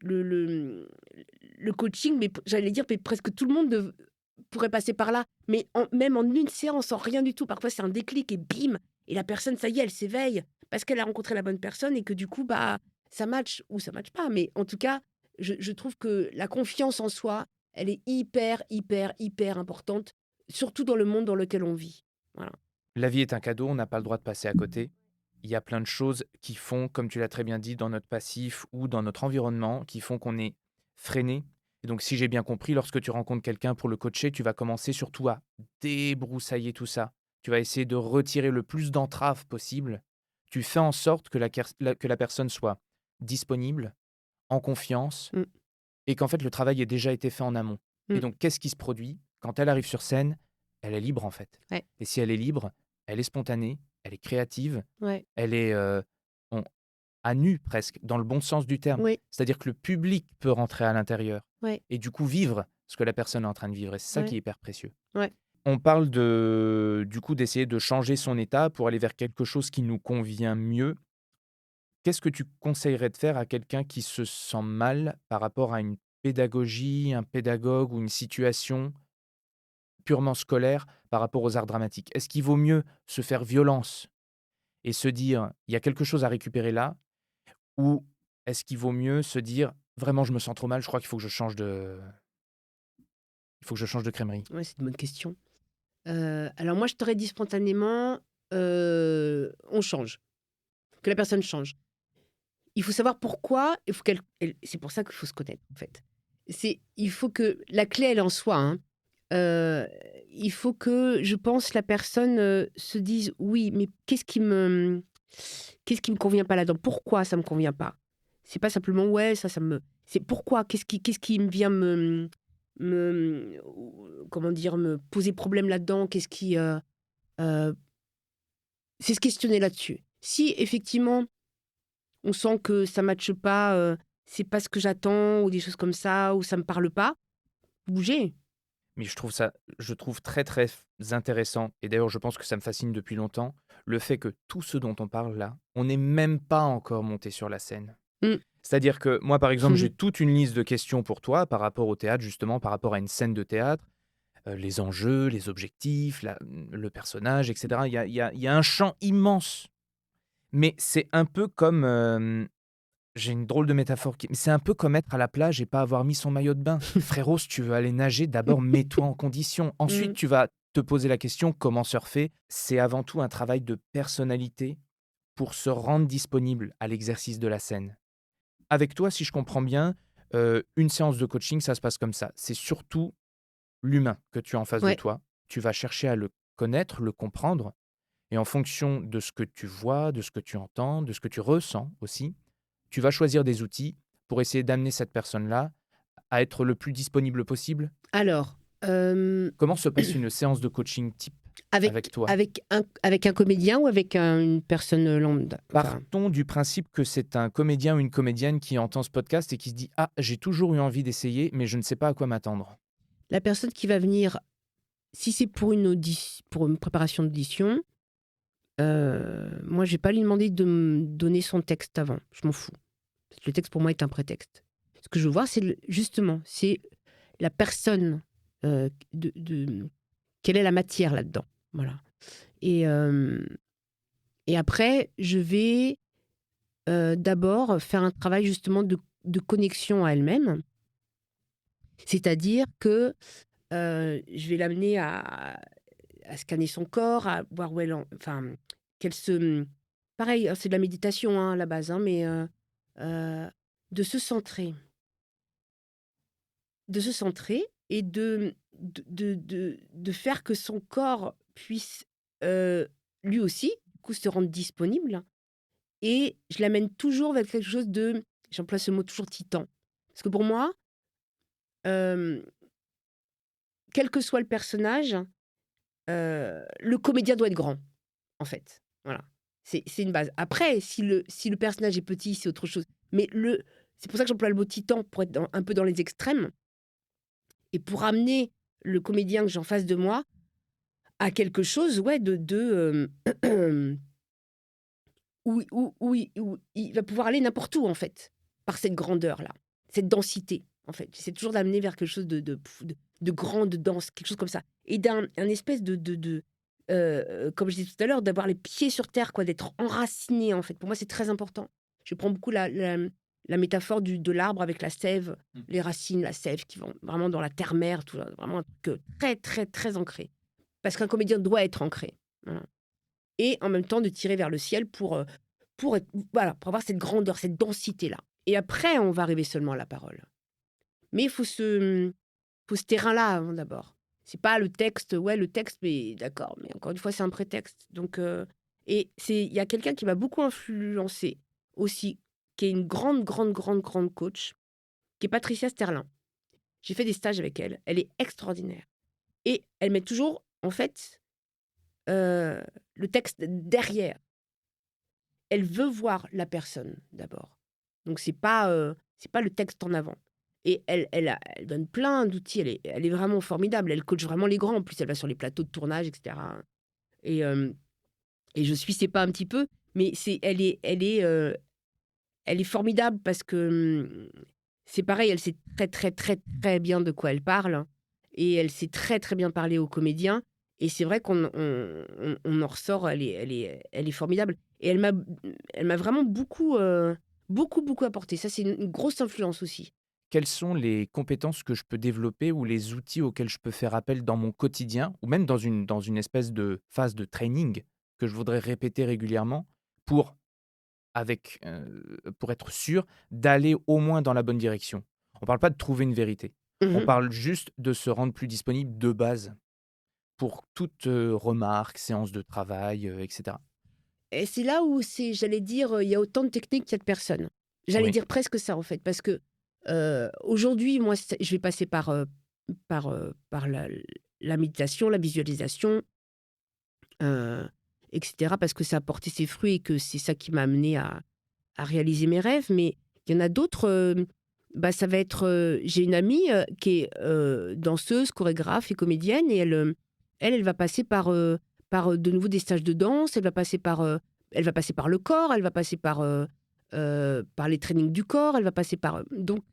le coaching, mais j'allais dire, mais presque tout le monde pourrait passer par là, mais même en une séance, sans rien du tout. Parfois, c'est un déclic et bim, et la personne, ça y est, elle s'éveille parce qu'elle a rencontré la bonne personne et que du coup, bah, ça match ou ça match pas. Mais en tout cas, je trouve que la confiance en soi, elle est hyper, hyper, hyper importante, surtout dans le monde dans lequel on vit. Voilà. La vie est un cadeau, on n'a pas le droit de passer à côté. Il y a plein de choses qui font, comme tu l'as très bien dit, dans notre passif ou dans notre environnement, qui font qu'on est freiné. Et donc, si j'ai bien compris, lorsque tu rencontres quelqu'un pour le coacher, tu vas commencer surtout à débroussailler tout ça. Tu vas essayer de retirer le plus d'entraves possible. Tu fais en sorte que la personne soit disponible, en confiance, et qu'en fait, le travail ait déjà été fait en amont. Et donc, qu'est-ce qui se produit? Quand elle arrive sur scène, elle est libre, en fait. Ouais. Et si elle est libre, elle est spontanée, elle est créative, Ouais. elle est à nu presque, dans le bon sens du terme. Oui. C'est-à-dire que le public peut rentrer à l'intérieur Ouais. et du coup vivre ce que la personne est en train de vivre. Et c'est ça Ouais. qui est hyper précieux. Ouais. On parle du coup d'essayer de changer son état pour aller vers quelque chose qui nous convient mieux. Qu'est-ce que tu conseillerais de faire à quelqu'un qui se sent mal par rapport à une pédagogie, un pédagogue ou une situation purement scolaire par rapport aux arts dramatiques? Est-ce qu'il vaut mieux se faire violence et se dire: «Il y a quelque chose à récupérer là», ou est-ce qu'il vaut mieux se dire: «Vraiment, je me sens trop mal, je crois qu'il faut que je change de crèmerie»? Ouais, c'est une bonne question. Alors moi, je t'aurais dit spontanément, on change, que la personne change. Il faut savoir pourquoi, c'est pour ça qu'il faut se connaître, en fait. Il faut que la clé, elle est en soi, hein. Il faut que, je pense, la personne, se dise: «Oui, mais qu'est-ce qui me convient pas là-dedans? Pourquoi ça me convient pas?» C'est pas simplement: «Ouais, ça me», c'est pourquoi? Qu'est-ce qui me vient comment dire? Me poser problème là-dedans? Qu'est-ce qui, c'est se questionner là-dessus. Si effectivement, on sent que ça matche pas, c'est pas ce que j'attends ou des choses comme ça, ou ça me parle pas, bouger. Mais je trouve très, très intéressant, et d'ailleurs je pense que ça me fascine depuis longtemps, le fait que tout ce dont on parle là, on n'est même pas encore monté sur la scène. C'est-à-dire que moi, par exemple, j'ai toute une liste de questions pour toi par rapport au théâtre, justement, par rapport à une scène de théâtre, les enjeux, les objectifs, le personnage, etc. Il y a un champ immense. Mais c'est un peu comme... j'ai une drôle de métaphore, mais c'est un peu comme être à la plage et pas avoir mis son maillot de bain. Frérot, si tu veux aller nager, d'abord mets-toi en condition. Ensuite, tu vas te poser la question comment surfer. C'est avant tout un travail de personnalité pour se rendre disponible à l'exercice de la scène. Avec toi, si je comprends bien, Une séance de coaching, ça se passe comme ça. C'est surtout l'humain que tu as en face de Ouais. toi. Tu vas chercher à le connaître, le comprendre, et en fonction de ce que tu vois, de ce que tu entends, de ce que tu ressens aussi, tu vas choisir des outils pour essayer d'amener cette personne-là à être le plus disponible possible. Alors, Comment se passe une séance de coaching type avec, avec toi? avec un comédien ou avec une personne lambda? Enfin, Partons du principe que c'est un comédien ou une comédienne qui entend ce podcast et qui se dit « Ah, j'ai toujours eu envie d'essayer, mais je ne sais pas à quoi m'attendre. la personne qui va venir, si c'est pour pour une préparation d'audition, moi, je vais pas lui demander de me donner son texte avant. Je m'en fous. Parce que le texte, pour moi, est un prétexte. Ce que je veux voir, c'est justement, c'est la personne, quelle est la matière là-dedans. Voilà. Et après, je vais d'abord faire un travail justement de connexion à elle-même. C'est-à-dire que je vais l'amener à scanner son corps, à voir où enfin, qu'elle se... Pareil, c'est de la méditation hein, à la base, hein, mais de se centrer. De se centrer et de faire que son corps puisse lui aussi, du coup, se rendre disponible. Et je l'amène toujours vers quelque chose de... J'emploie ce mot toujours titan. Parce que pour moi, quel que soit le personnage, le comédien doit être grand, en fait. Voilà. C'est une base. Après, si le personnage est petit, c'est autre chose. Mais c'est pour ça que j'emploie le mot titan, pour être un peu dans les extrêmes. Et pour amener le comédien que j'ai en face de moi à quelque chose, ouais, où il va pouvoir aller n'importe où, en fait, par cette grandeur-là, cette densité, en fait. J'essaie toujours d'amener vers quelque chose de grand, de dense, quelque chose comme ça. Et un espèce comme je disais tout à l'heure, d'avoir les pieds sur terre, quoi, d'être enraciné, en fait. Pour moi, c'est très important. Je prends beaucoup la métaphore de l'arbre avec la sève, les racines, la sève qui vont vraiment dans la terre-mère, tout, vraiment un truc très, très, très ancré. Parce qu'un comédien doit être ancré. Voilà. Et en même temps de tirer vers le ciel pour avoir cette grandeur, cette densité-là. Et après, on va arriver seulement à la parole. Mais il faut ce terrain-là avant d'abord. C'est pas le texte, le texte, mais d'accord, mais encore une fois, c'est un prétexte. Donc, il y a quelqu'un qui m'a beaucoup influencé aussi, qui est une grande coach, qui est Patricia Sterlin. J'ai fait des stages avec elle. Elle est extraordinaire. Et elle met toujours, en fait, le texte derrière. Elle veut voir la personne d'abord. Donc c'est pas le texte en avant. Et elle donne plein d'outils. Elle est vraiment formidable. Elle coach vraiment les grands. En plus, elle va sur les plateaux de tournage, etc. Et je suis ses pas un petit peu, mais elle est formidable parce que c'est pareil. Elle sait très très très très bien de quoi elle parle et elle sait très très bien parler aux comédiens. Et c'est vrai qu'on en ressort, elle est formidable. Et elle m'a vraiment beaucoup apporté. Ça, c'est une grosse influence aussi. Quelles sont les compétences que je peux développer ou les outils auxquels je peux faire appel dans mon quotidien ou même dans une espèce de phase de training que je voudrais répéter régulièrement pour être sûr d'aller au moins dans la bonne direction? On ne parle pas de trouver une vérité. On parle juste de se rendre plus disponible de base pour toute remarque, séance de travail, etc. Et c'est là où j'allais dire, il y a autant de techniques qu'il y a de personnes. J'allais Oui. dire presque ça, en fait, parce que aujourd'hui, moi, je vais passer par la méditation, la visualisation, etc., parce que ça a porté ses fruits et que c'est ça qui m'a amené à réaliser mes rêves. Mais il y en a d'autres, ça va être... j'ai une amie qui est danseuse, chorégraphe et comédienne, et elle va passer par de nouveau des stages de danse, elle va passer par le corps, elle va passer par les trainings du corps, elle va passer par... Donc,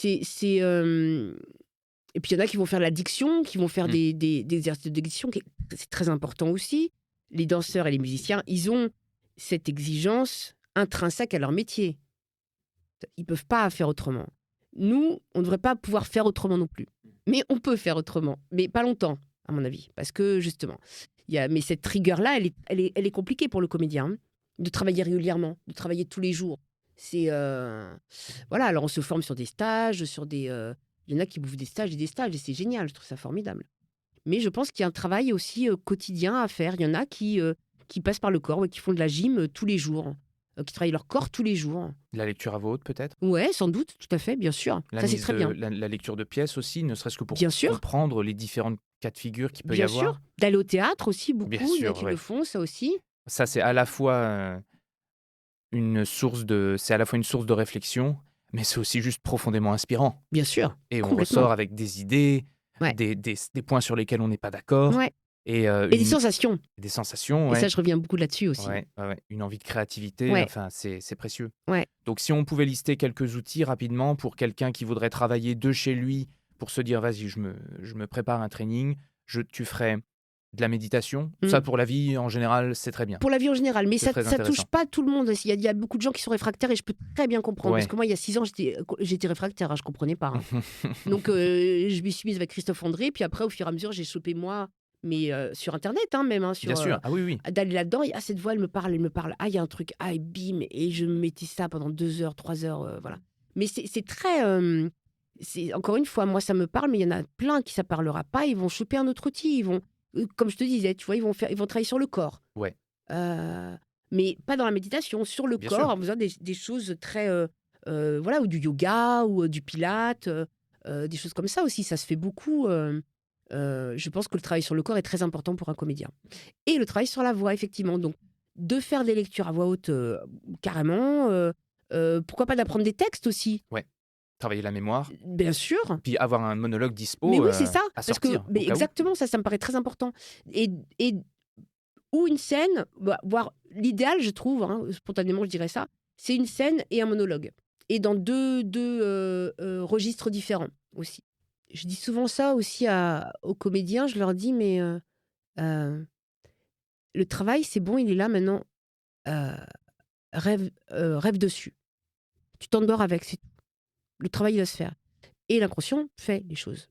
et puis, il y en a qui vont faire la diction, qui vont faire des exercices de diction, c'est très important aussi. Les danseurs et les musiciens, ils ont cette exigence intrinsèque à leur métier. Ils ne peuvent pas faire autrement. Nous, on ne devrait pas pouvoir faire autrement non plus. Mais on peut faire autrement, mais pas longtemps, à mon avis. Parce que, justement, mais cette rigueur-là, elle est compliquée pour le comédien, hein, de travailler régulièrement, de travailler tous les jours, C'est voilà, alors on se forme sur des stages, il y en a qui bouffent des stages et c'est génial, je trouve ça formidable. Mais je pense qu'il y a un travail aussi quotidien à faire. Il y en a qui passent par le corps, ouais, qui font de la gym tous les jours, qui travaillent leur corps tous les jours. La lecture à voix haute, peut-être. Ouais, sans doute, tout à fait, bien sûr. La Ça, c'est mise très de- bien. la lecture de pièces aussi, ne serait-ce que pour Bien sûr, comprendre les différentes cas de figure qu'il peut y bien avoir. sûr. D'aller au théâtre aussi, beaucoup. Bien Il y en a sûr, qui ouais. le font, ça aussi. Ça, c'est à la fois une source de réflexion, mais c'est aussi juste profondément inspirant. Bien sûr, Et on complètement. ressort avec des idées, Ouais. des points sur lesquels on n'est pas d'accord, Ouais. et Et des sensations. des sensations, Et ça, ouais. je reviens beaucoup là-dessus aussi. Ouais, une envie de créativité, Ouais. enfin, c'est précieux. Ouais. Donc, si on pouvait lister quelques outils rapidement pour quelqu'un qui voudrait travailler de chez lui, pour se dire, vas-y, je me prépare un training, tu ferais de la méditation. Mm. Ça, pour la vie, en général, c'est très bien. Pour la vie en général, mais C'est ça très touche intéressant. pas tout le monde. Il y a beaucoup de gens qui sont réfractaires et je peux très bien comprendre. Ouais. Parce que moi, il y a 6 ans, j'étais réfractaire, hein, je comprenais pas. Hein. Donc, je m'y suis mise avec Christophe André. Puis après, au fur et à mesure, j'ai chopé moi, mais sur Internet, hein, même. Hein, Bien sûr, ah oui, oui. d'aller là-dedans. Et, cette voix, elle me parle. Ah, il y a un truc. Ah, et bim. Et je me mettais ça pendant 2 heures, 3 heures. Voilà. Mais c'est très. Encore une fois, moi, ça me parle, mais il y en a plein qui ça parlera pas. Ils vont choper un autre outil. Ils vont, comme je te disais, tu vois, ils vont travailler sur le corps. Ouais. Mais pas dans la méditation, sur le Bien corps, sûr. en faisant des choses très. Voilà, ou du yoga, ou du pilate, des choses comme ça aussi. Ça se fait beaucoup. Je pense que le travail sur le corps est très important pour un comédien. Et le travail sur la voix, effectivement. Donc, de faire des lectures à voix haute, carrément. Pourquoi pas d'apprendre des textes aussi, Travailler la mémoire, bien sûr. puis avoir un monologue dispo Mais oui, c'est ça. à Parce que, sortir. mais au cas où. exactement, ça me paraît très important. Et ou une scène, voire l'idéal, je trouve, hein, spontanément, je dirais ça, c'est une scène et un monologue. Et dans deux registres différents aussi. Je dis souvent ça aussi aux comédiens, je leur dis, mais le travail, c'est bon, il est là maintenant. Rêve dessus. Tu t'endors avec, c'est tout. Le travail, il va se faire. Et l'inconscient fait les choses.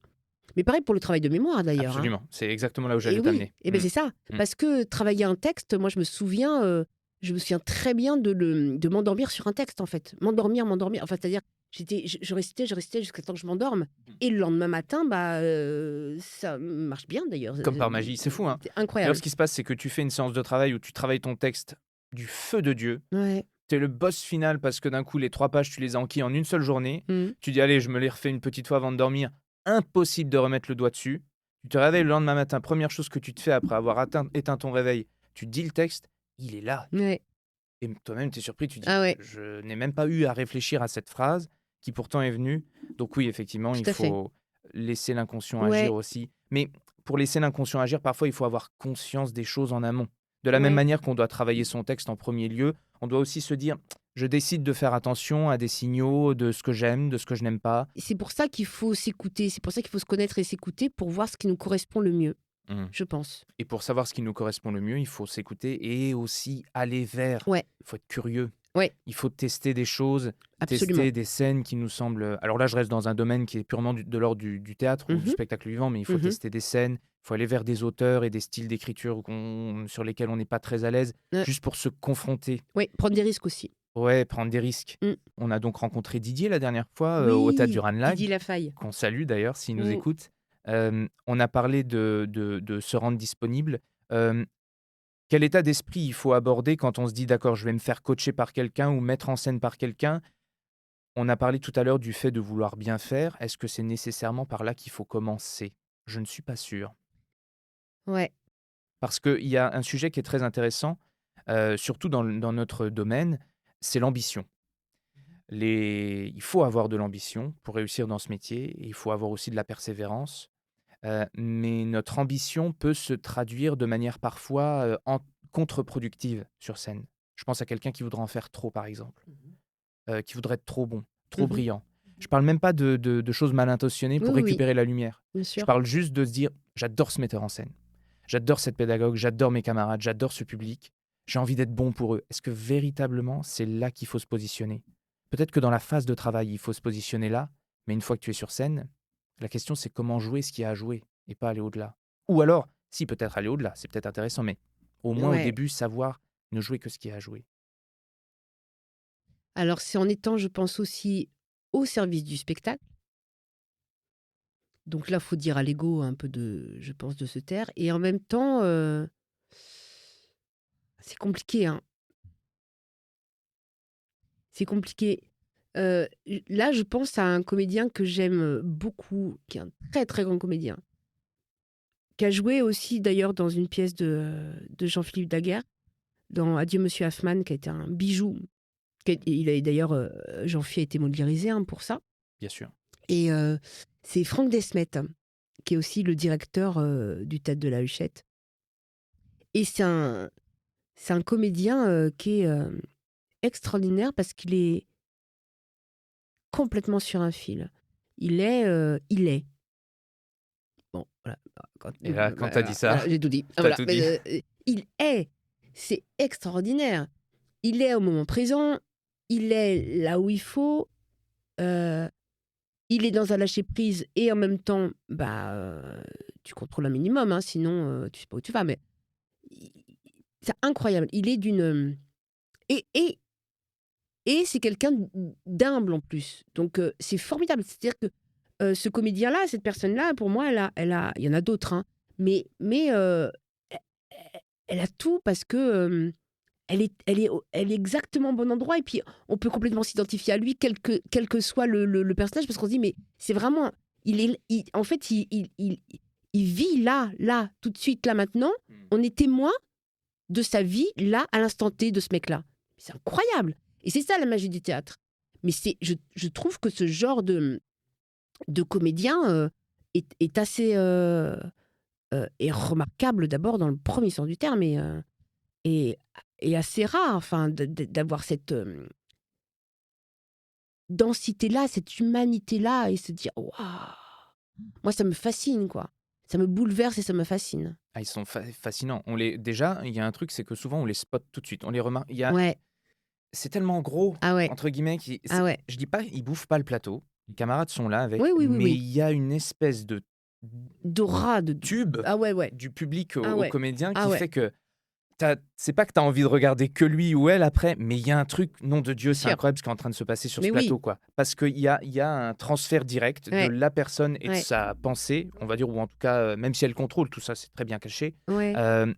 Mais pareil pour le travail de mémoire, d'ailleurs. Hein. Absolument, c'est exactement là où j'allais Et oui, t'amener. et ben Mm. c'est ça. Mm. Parce que travailler un texte, moi, je me souviens très bien de m'endormir sur un texte, en fait. M'endormir. Enfin, c'est-à-dire, je restais jusqu'à temps que je m'endorme. Et le lendemain matin, ça marche bien, d'ailleurs. Comme par magie, c'est fou, hein. C'est Alors, incroyable. ce qui se passe, c'est que tu fais une séance de travail où tu travailles ton texte du feu de Dieu. Ouais. T'es le boss final parce que d'un coup, les 3 pages, tu les as enquilles en une seule journée. Mm. Tu dis, allez, je me les refais une petite fois avant de dormir. Impossible de remettre le doigt dessus. Tu te réveilles le lendemain matin. Première chose que tu te fais après avoir éteint ton réveil, tu te dis le texte, il est là. Ouais. Et toi-même, tu es surpris. Tu dis, Ah ouais. je n'ai même pas eu à réfléchir à cette phrase qui pourtant est venue. Donc oui, effectivement, Tout il à fait. faut laisser l'inconscient Ouais. agir aussi. Mais pour laisser l'inconscient agir, parfois, il faut avoir conscience des choses en amont. De la même Ouais. manière qu'on doit travailler son texte en premier lieu, on doit aussi se dire, je décide de faire attention à des signaux de ce que j'aime, de ce que je n'aime pas. C'est pour ça qu'il faut s'écouter. C'est pour ça qu'il faut se connaître et s'écouter pour voir ce qui nous correspond le mieux, Mm. je pense. Et pour savoir ce qui nous correspond le mieux, il faut s'écouter et aussi aller vers. Ouais. Il faut être curieux. Ouais. Il faut tester des choses, Absolument. tester des scènes qui nous semblent. Alors là, je reste dans un domaine qui est purement de l'ordre du théâtre ou du Mhm. spectacle vivant, mais il faut Mhm. tester des scènes. Il faut aller vers des auteurs et des styles d'écriture sur lesquels on n'est pas très à l'aise, Ouais. juste pour se confronter. Oui, prendre des risques aussi. Ouais, prendre des risques. Mm. On a donc rencontré Didier la dernière fois au Théâtre du Ranelagh, Didier Lafaille. qu'on salue d'ailleurs s'il nous Mm. écoute. On a parlé de se rendre disponible. Quel état d'esprit il faut aborder quand on se dit d'accord, je vais me faire coacher par quelqu'un ou mettre en scène par quelqu'un? On a parlé tout à l'heure du fait de vouloir bien faire. Est-ce que c'est nécessairement par là qu'il faut commencer? Je ne suis pas sûr. Ouais. Parce qu'il y a un sujet qui est très intéressant, surtout dans notre domaine, c'est l'ambition. Il faut avoir de l'ambition pour réussir dans ce métier, et il faut avoir aussi de la persévérance. Mais notre ambition peut se traduire de manière parfois contre-productive sur scène. Je pense à quelqu'un qui voudrait en faire trop, par exemple, qui voudrait être trop bon, trop Mhm. brillant. Je parle même pas de choses mal intentionnées pour Oui, oui. récupérer la lumière. Bien Je sûr. parle juste de se dire, j'adore ce metteur en scène, j'adore cette pédagogue, j'adore mes camarades, j'adore ce public, j'ai envie d'être bon pour eux. Est-ce que véritablement, c'est là qu'il faut se positionner? Peut-être que dans la phase de travail, il faut se positionner là, mais une fois que tu es sur scène, la question c'est comment jouer ce qu'il y a à jouer et pas aller au-delà. Ou alors, si peut-être aller au-delà, c'est peut-être intéressant, mais au moins au Ouais. début, savoir ne jouer que ce qu'il y a à jouer. Alors, c'est en étant, je pense aussi, au service du spectacle. Donc là, faut dire à l'ego un peu je pense, de se taire. Et en même temps, c'est compliqué, hein. C'est compliqué. Là, je pense à un comédien que j'aime beaucoup, qui est un très très grand comédien, qui a joué aussi d'ailleurs dans une pièce de Jean-Philippe Daguerre, dans Adieu Monsieur Hoffmann, qui a été un bijou. Il a d'ailleurs, Jean-Philippe a été modélisé pour ça. Bien sûr. Et c'est Franck Desmet, qui est aussi le directeur du Théâtre de la Huchette. Et c'est un comédien qui est extraordinaire parce qu'il est complètement sur un fil. Il est. Bon, voilà. Et là, quand t'as dit ça, voilà, j'ai tout dit. t'as tout dit. Il est. C'est extraordinaire. Il est au moment présent. Il est là où il faut. Il est dans un lâcher-prise et en même temps, tu contrôles un minimum, hein, sinon tu sais pas où tu vas. Mais c'est incroyable. Il est d'une... Et c'est quelqu'un d'humble en plus. Donc c'est formidable. C'est-à-dire que ce comédien-là, cette personne-là, pour moi, il y en a d'autres, hein, mais elle a tout parce que elle est exactement au bon endroit. Et puis on peut complètement s'identifier à lui, quel que soit le personnage, parce qu'on se dit, mais c'est vraiment... en fait, il vit là, tout de suite, là, maintenant. On est témoin de sa vie, là, à l'instant T, de ce mec-là. C'est incroyable. Et c'est ça la magie du théâtre. Mais je trouve que ce genre de comédien est assez est remarquable d'abord dans le premier sens du terme et assez rare, enfin, d'avoir cette densité-là, cette humanité-là et se dire waouh, moi ça me fascine quoi. Ça me bouleverse et ça me fascine. Ah, ils sont fascinants. Déjà, il y a un truc, c'est que souvent on les spot tout de suite. On les remarque. Ouais. C'est tellement gros, Ah ouais. entre guillemets. Ah ouais. Je dis pas, ils bouffent pas le plateau. Les camarades sont là avec. Oui. Mais il y a une espèce de d'aura, de tube ah ouais. du public Ah au ouais. comédien qui Ah ouais. fait que c'est pas que tu as envie de regarder que lui ou elle après, mais il y a un truc, nom de Dieu, c'est Sûr. incroyable ce qui est en train de se passer sur Mais ce oui. plateau, quoi. Parce qu'il y a un transfert direct Ouais. de la personne et de Ouais. sa pensée, on va dire, ou en tout cas, même si elle contrôle tout ça, c'est très bien caché, Ouais.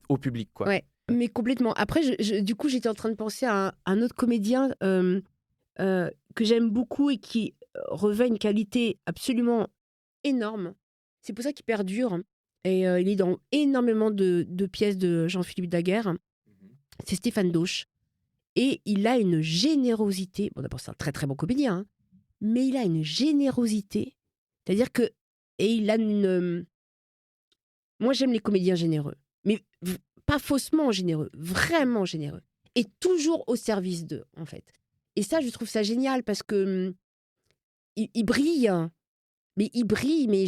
au public, quoi. Ouais. Mais complètement. Après, du coup, j'étais en train de penser à un autre comédien que j'aime beaucoup et qui revêt une qualité absolument énorme. C'est pour ça qu'il perdure. Et il est dans énormément de pièces de Jean-Philippe Daguerre. C'est Stéphane Dauch. Et il a une générosité. Bon, d'abord, c'est un très très bon comédien, hein, mais il a une générosité. C'est-à-dire que. Et il a une. Moi, j'aime les comédiens généreux. Mais pas faussement généreux, vraiment généreux. Et toujours au service d'eux, en fait. Et ça, je trouve ça génial parce que il brille. Mais il brille, mais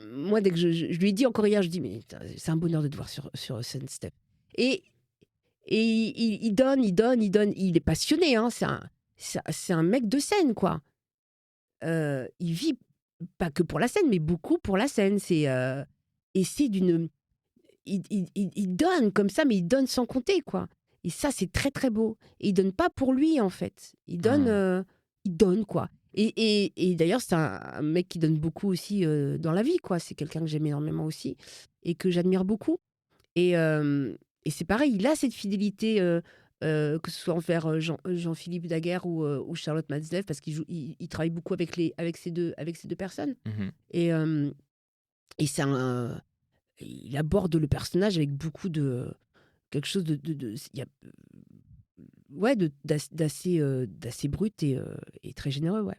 moi, dès que je lui ai dit encore hier, je dis, mais c'est un bonheur de te voir sur scène, Steph. Et il donne. Il est passionné, hein, c'est un mec de scène, quoi. Il vit pas que pour la scène, mais beaucoup pour la scène. Et c'est d'une... Il donne comme ça, mais il donne sans compter, quoi. Et ça, c'est très, très beau. Et il donne pas pour lui, en fait. Il donne, quoi. Et d'ailleurs, c'est un mec qui donne beaucoup aussi dans la vie, quoi. C'est quelqu'un que j'aime énormément aussi et que j'admire beaucoup. Et c'est pareil, il a cette fidélité, que ce soit envers Jean-Philippe Daguerre ou Charlotte Matzneff, parce qu'il travaille beaucoup avec ces deux personnes. Et c'est il aborde le personnage avec beaucoup de quelque chose d'assez brut et très généreux, ouais.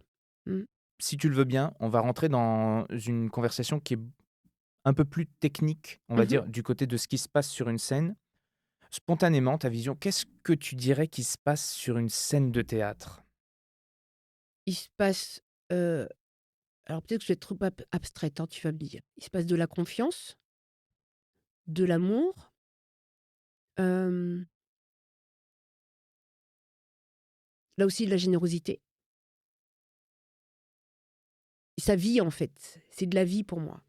Si tu le veux bien, on va rentrer dans une conversation qui est un peu plus technique, on va dire, du côté de ce qui se passe sur une scène. Spontanément, ta vision, qu'est-ce que tu dirais qui se passe sur une scène de théâtre? Il se passe... alors peut-être que je vais être trop abstraite, hein, tu vas me dire. Il se passe de la confiance, de l'amour, là aussi de la générosité. Sa vie, en fait, c'est de la vie pour moi.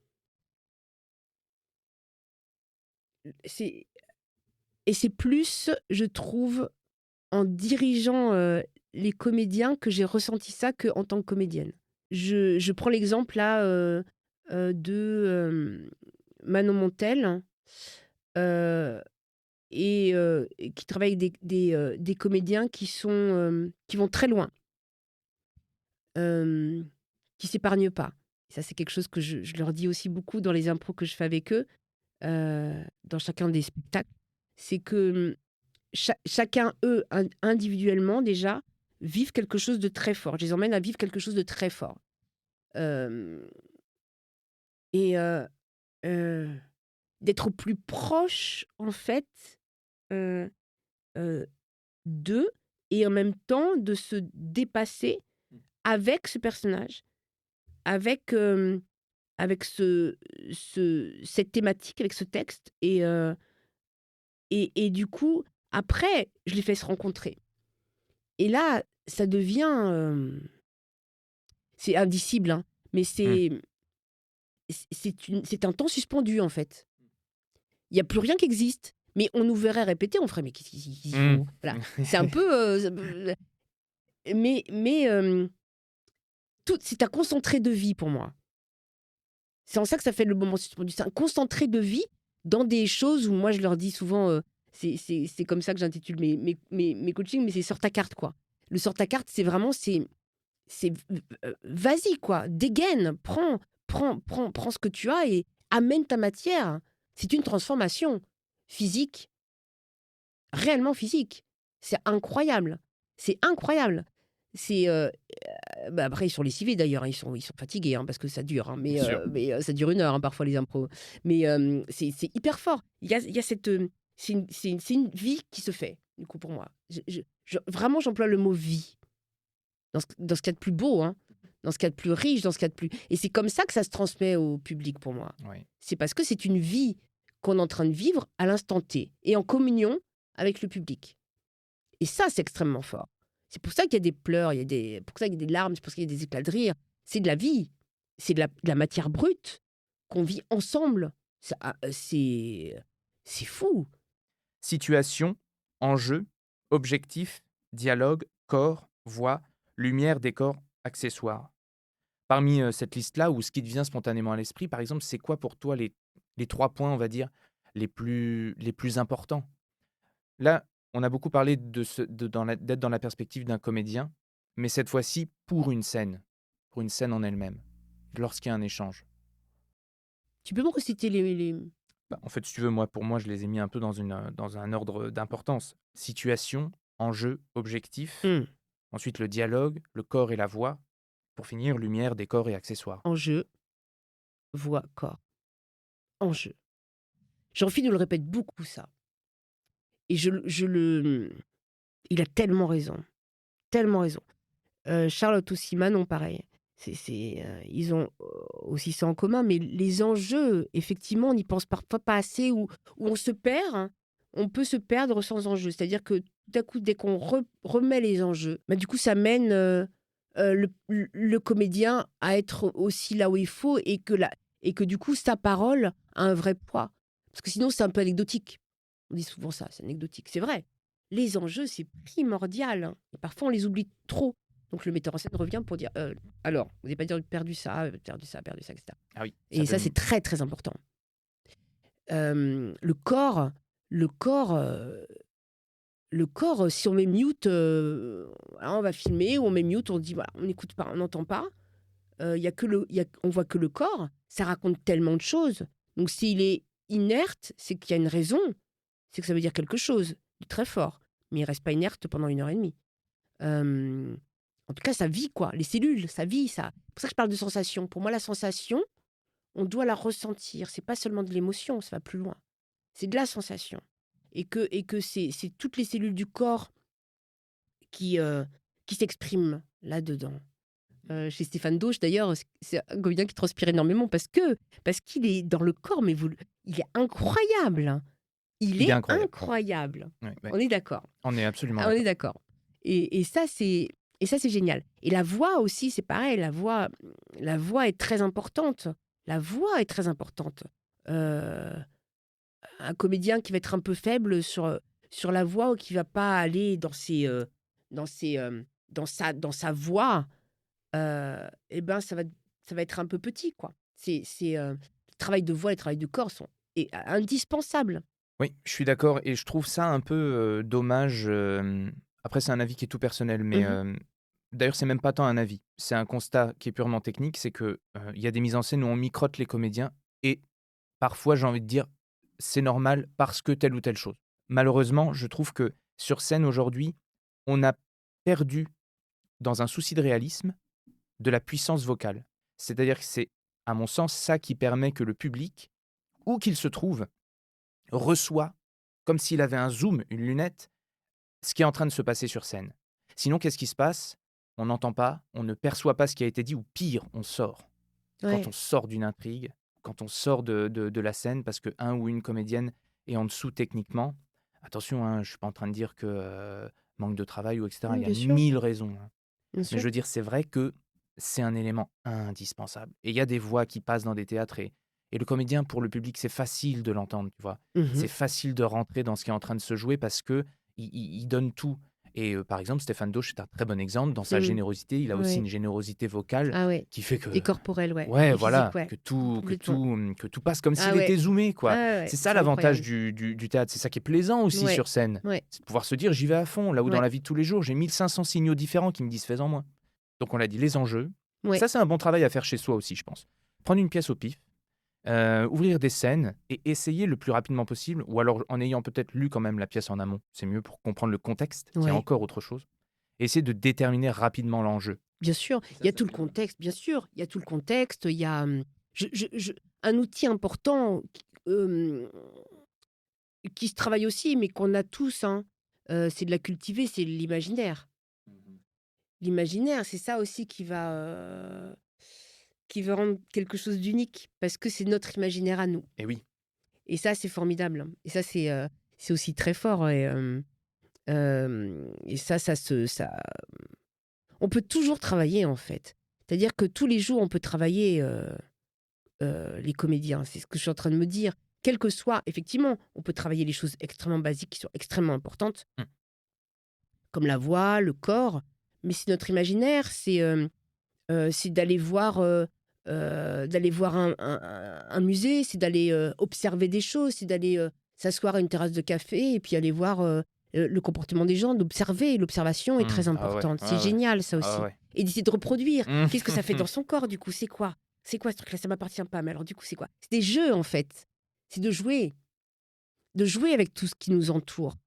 Et c'est plus, je trouve, en dirigeant les comédiens que j'ai ressenti ça qu'en tant que comédienne. Je prends l'exemple là de Manon Montel et qui travaille avec des comédiens qui vont très loin, qui s'épargnent pas. Ça, c'est quelque chose que je leur dis aussi beaucoup dans les impros que je fais avec eux, dans chacun des spectacles. C'est que chacun, eux, individuellement, déjà, vivent quelque chose de très fort. Je les emmène à vivre quelque chose de très fort. Euh, et d'être au plus proche, en fait, euh, d'eux, et en même temps de se dépasser avec ce personnage, avec cette thématique, avec ce texte. Et du coup, après, je les fais se rencontrer. Et là, ça devient... c'est indicible, hein, mais c'est un temps suspendu, en fait. Il n'y a plus rien qui existe. Mais on nous verrait répéter, on ferait, mais qu'est-ce qu'ils font voilà. C'est un peu... mais c'est un concentré de vie pour moi. C'est en ça que ça fait le moment suspendu. C'est un concentré de vie dans des choses où moi, je leur dis souvent... c'est comme ça que j'intitule mes coachings, mais c'est sort ta carte, quoi. Le sort ta carte, c'est vraiment... vas-y, quoi. Dégaine, prends ce que tu as et amène ta matière. C'est une transformation physique, réellement physique. C'est incroyable. C'est incroyable. C'est après ils sont lessivés d'ailleurs, ils sont fatigués, hein, parce que ça dure, hein, mais ça dure 1 heure, hein, parfois les impros. Mais c'est hyper fort. Il y a cette c'est une vie qui se fait, du coup, pour moi. Vraiment, j'emploie le mot vie dans ce qu'il y a de plus beau, hein, dans ce qu'il y a de plus riche, dans ce qu'il y a de plus... Et c'est comme ça que ça se transmet au public, pour moi. Oui. C'est parce que c'est une vie qu'on est en train de vivre à l'instant T et en communion avec le public. Et ça, c'est extrêmement fort. C'est pour ça qu'il y a des pleurs, pour ça qu'il y a des larmes, c'est pour ça qu'il y a des éclats de rire. C'est de la vie. C'est de la matière brute qu'on vit ensemble. C'est fou. Situation, enjeu, objectif, dialogue, corps, voix, lumière, décor, accessoires. Parmi cette liste-là, ou ce qui te vient spontanément à l'esprit, par exemple, c'est quoi pour toi les 3 points, on va dire, les plus importants? Là, on a beaucoup parlé d'être dans la perspective d'un comédien, mais cette fois-ci pour une scène en elle-même, lorsqu'il y a un échange. Tu peux me reciter les... En fait, si tu veux, pour moi, je les ai mis un peu dans un ordre d'importance. Situation, enjeu, objectif. Ensuite, le dialogue, le corps et la voix. Pour finir, lumière, décor et accessoires. Enjeu, voix, corps. Enjeu. Jean-Philippe nous le répète beaucoup, ça. Et il a tellement raison. Tellement raison. Charlotte aussi, Manon, pareil. Ils ont aussi ça en commun, mais les enjeux, effectivement, on n'y pense parfois pas assez, où on se perd, hein. On peut se perdre sans enjeu. C'est-à-dire que tout à coup, dès qu'on remet les enjeux, du coup, ça mène le comédien à être aussi là où il faut et que du coup, sa parole a un vrai poids. Parce que sinon, c'est un peu anecdotique. On dit souvent ça, c'est anecdotique. C'est vrai. Les enjeux, c'est primordial, hein. Et parfois, on les oublie trop. Donc, le metteur en scène revient pour dire alors, vous n'avez pas perdu ça, etc. Ah oui, et ça, c'est très, très important. Le corps, si on met mute, on va filmer, ou on met mute, on dit voilà, on n'écoute pas, on n'entend pas. On voit que le corps, ça raconte tellement de choses. Donc, s'il est inerte, c'est qu'il y a une raison. C'est que ça veut dire quelque chose de très fort. Mais il reste pas inerte pendant 1h30. En tout cas, ça vit, quoi. Les cellules, ça vit, ça. C'est pour ça que je parle de sensation. Pour moi, la sensation, on doit la ressentir. C'est pas seulement de l'émotion, ça va plus loin. C'est de la sensation. Et que c'est toutes les cellules du corps qui s'expriment là-dedans. Chez Stéphane Dauch, d'ailleurs, c'est un comédien qui transpire énormément parce qu'il est dans le corps, mais il est incroyable. Hein. Il est incroyable. Ouais. On est d'accord. On est absolument On est d'accord. Et ça, c'est génial. Et la voix aussi, c'est pareil. La voix est très importante. La voix est très importante. Un comédien qui va être un peu faible sur la voix ou qui va pas aller dans ses dans sa voix, eh ben, ça va être un peu petit, quoi. Le travail de voix et le travail de corps sont indispensables. Oui, je suis d'accord et je trouve ça un peu dommage. Après, c'est un avis qui est tout personnel, mais Mhm. d'ailleurs, c'est même pas tant un avis. C'est un constat qui est purement technique. C'est que il y a des mises en scène où on microte les comédiens et parfois, j'ai envie de dire, c'est normal parce que telle ou telle chose. Malheureusement, je trouve que sur scène aujourd'hui, on a perdu, dans un souci de réalisme, de la puissance vocale. C'est-à-dire que c'est, à mon sens, ça qui permet que le public, où qu'il se trouve, reçoit, comme s'il avait un zoom, une lunette, ce qui est en train de se passer sur scène. Sinon, qu'est-ce qui se passe? On n'entend pas, on ne perçoit pas ce qui a été dit, ou pire, on sort. Quand Ouais. on sort d'une intrigue, quand on sort de la scène, parce que un ou une comédienne est en dessous techniquement, attention, hein, je ne suis pas en train de dire que manque de travail ou etc. Oui, Il y a bien sûr, 1000 raisons, hein. bien Mais sûr. je veux dire, c'est vrai que c'est un élément indispensable. Et il y a des voix qui passent dans des théâtres et le comédien, pour le public, c'est facile de l'entendre, tu vois. C'est Mhm. facile de rentrer dans ce qui est en train de se jouer parce que il donne tout. Et par exemple, Stéphane Dauch est un très bon exemple. Dans sa Mhm. générosité, il a aussi Ouais. une générosité vocale Ah ouais. qui fait que, Et corporel, ouais. ouais, Et voilà, physique, ouais. que tout, que Complètement. tout, que tout passe comme Ah s'il ouais. était zoomé, quoi. Ouais, ouais, C'est ça c'est l'avantage incroyable. du théâtre. C'est ça qui est plaisant aussi Ouais. sur scène. Ouais. C'est de pouvoir se dire, j'y vais à fond. Là où dans Ouais. la vie de tous les jours, j'ai 1500 signaux différents qui me disent, fais-en moins. Donc on l'a dit, les enjeux. Ouais. Ça, c'est un bon travail à faire chez soi aussi, je pense. Prendre une pièce au pif, ouvrir des scènes et essayer le plus rapidement possible, ou alors en ayant peut-être lu quand même la pièce en amont, c'est mieux pour comprendre le contexte, qui est Ouais. encore autre chose. Essayer de déterminer rapidement l'enjeu. Bien sûr, il y a tout le contexte, bien sûr. Il y a tout le contexte. Il y a un outil important qui se travaille aussi, mais qu'on a tous, hein, c'est de la cultiver, c'est l'imaginaire. L'imaginaire, c'est ça aussi qui va rendre quelque chose d'unique, parce que c'est notre imaginaire à nous. Et oui, Et ça, c'est formidable. Et ça, c'est aussi très fort. Et ça, on peut toujours travailler, en fait. C'est-à-dire que tous les jours, on peut travailler les comédiens. C'est ce que je suis en train de me dire. Quel que soit, effectivement, on peut travailler les choses extrêmement basiques qui sont extrêmement importantes, Mm. comme la voix, le corps. Mais c'est notre imaginaire, c'est d'aller voir un musée, c'est d'aller observer des choses, c'est d'aller s'asseoir à une terrasse de café et puis aller voir le comportement des gens, d'observer. L'observation est très Ah ouais, importante. ouais, C'est ouais. génial, ça aussi. Ah ouais. Et d'essayer de reproduire. Mm. Qu'est-ce que ça fait dans son corps, du coup? C'est quoi ce truc-là? Ça m'appartient pas. Mais alors, du coup, c'est quoi? C'est des jeux, en fait. C'est de jouer. De jouer avec tout ce qui nous entoure.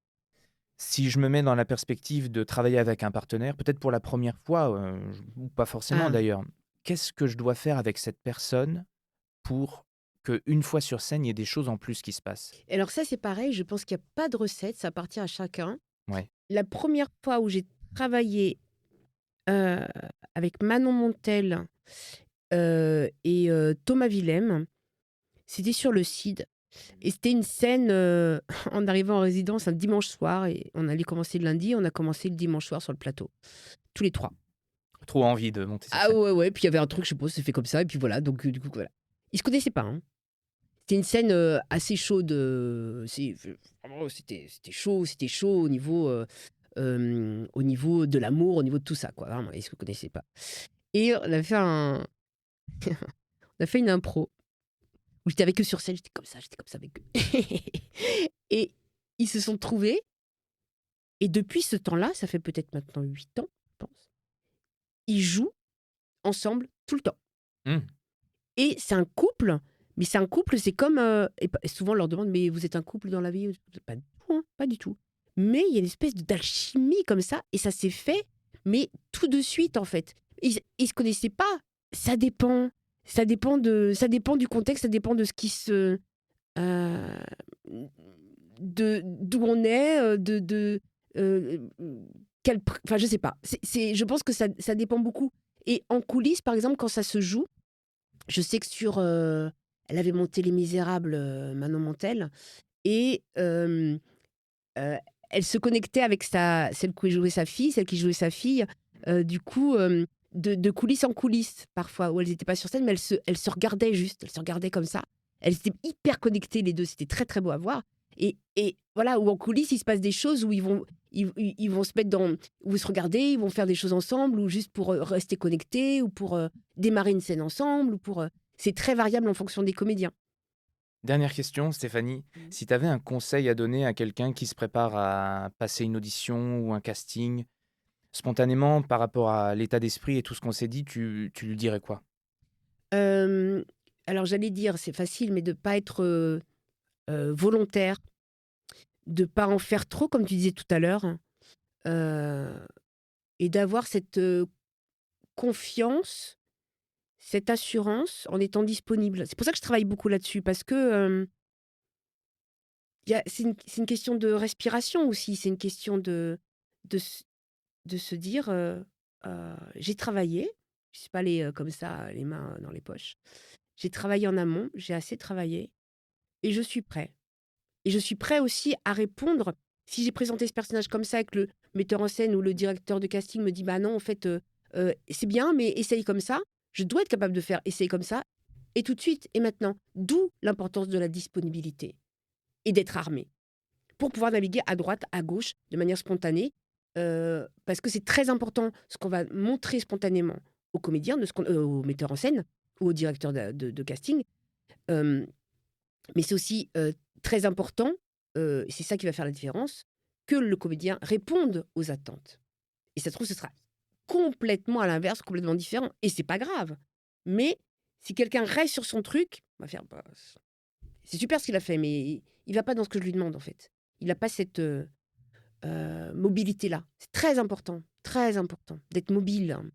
Si je me mets dans la perspective de travailler avec un partenaire, peut-être pour la première fois, ou pas forcément Ah. d'ailleurs, qu'est-ce que je dois faire avec cette personne pour qu'une fois sur scène, il y ait des choses en plus qui se passent? Et alors ça, c'est pareil. Je pense qu'il n'y a pas de recette. Ça appartient à chacun. Ouais. La première fois où j'ai travaillé avec Manon Montel et Thomas Willem, c'était sur le CID. Et c'était une scène en arrivant en résidence un dimanche soir. Et on allait commencer le lundi. On a commencé le dimanche soir sur le plateau. Tous les trois. Trop envie de monter sur Ah scène. ouais. Puis il y avait un truc, je sais pas, c'est fait comme ça. Et puis voilà. Donc du coup, voilà. Ils se connaissaient pas, hein. C'était une scène assez chaude. Vraiment, c'était chaud au niveau de l'amour, au niveau de tout ça, quoi. Vraiment, ils se connaissaient pas. Et on a fait on a fait une impro où j'étais avec eux sur scène, j'étais comme ça avec eux. Et ils se sont trouvés. Et depuis ce temps-là, ça fait peut-être maintenant 8 ans, je pense, ils jouent ensemble tout le temps. Mm. Et c'est un couple, mais c'est un couple, c'est comme... et souvent on leur demande, mais vous êtes un couple dans la vie? Pas du tout, hein, pas du tout. Mais il y a une espèce d'alchimie comme ça, et ça s'est fait, mais tout de suite en fait. Ils se connaissaient pas. Ça dépend du contexte, ça dépend de ce qui se... d'où on est, enfin je sais pas. Je pense que ça dépend beaucoup. Et en coulisses, par exemple, quand ça se joue, je sais que elle avait monté Les Misérables, Manon Montel, et elle se connectait avec celle qui jouait sa fille, du coup, de coulisses en coulisses, parfois, où elles n'étaient pas sur scène, mais elles se regardaient juste, elles se regardaient comme ça. Elles étaient hyper connectées, les deux, c'était très très beau à voir. Et voilà, où en coulisses, il se passe des choses où ils vont se mettre dans, où se regarder, ils vont faire des choses ensemble, ou juste pour rester connectés, ou pour démarrer une scène ensemble, ou pour. C'est très variable en fonction des comédiens. Dernière question, Stéphanie. Si tu avais un conseil à donner à quelqu'un qui se prépare à passer une audition ou un casting, spontanément, par rapport à l'état d'esprit et tout ce qu'on s'est dit, tu lui dirais quoi? Alors j'allais dire, c'est facile, mais de ne pas être volontaire, de ne pas en faire trop, comme tu disais tout à l'heure, et d'avoir cette confiance, cette assurance en étant disponible. C'est pour ça que je travaille beaucoup là-dessus, parce que c'est une question de respiration aussi, c'est une question de, s- de se dire, j'ai travaillé, je ne suis pas allée comme ça, les mains dans les poches. J'ai travaillé en amont, j'ai assez travaillé, et je suis prêt. Et je suis prêt aussi à répondre. Si j'ai présenté ce personnage comme ça et que le metteur en scène ou le directeur de casting me dit, bah non, en fait, c'est bien, mais essaye comme ça, je dois être capable de faire essaye comme ça, et tout de suite, et maintenant. D'où l'importance de la disponibilité et d'être armé pour pouvoir naviguer à droite, à gauche, de manière spontanée, parce que c'est très important ce qu'on va montrer spontanément aux comédiens, aux metteurs en scène ou aux directeurs de casting. Euh, mais c'est aussi très important, et c'est ça qui va faire la différence, que le comédien réponde aux attentes. Et ça se trouve, ce sera complètement à l'inverse, complètement différent. Et c'est pas grave. Mais si quelqu'un reste sur son truc, on va faire, bah, c'est super ce qu'il a fait, mais il va pas dans ce que je lui demande, en fait. Il n'a pas cette mobilité-là. C'est très important, d'être mobile, hein,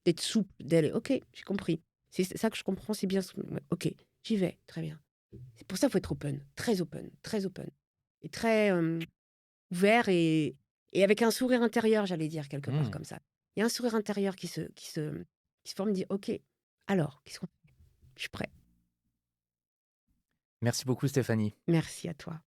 d'être souple, d'aller, ok, j'ai compris. C'est ça que je comprends, c'est bien. Ouais, ok, j'y vais, très bien. C'est pour ça qu'il faut être très open. Et très ouvert et avec un sourire intérieur, j'allais dire, quelque part Hmm. comme ça. Il y a un sourire intérieur qui se forme, dit, ok, alors, qu'est-ce qu'on fait? Je suis prêt. Merci beaucoup, Stéphanie. Merci à toi.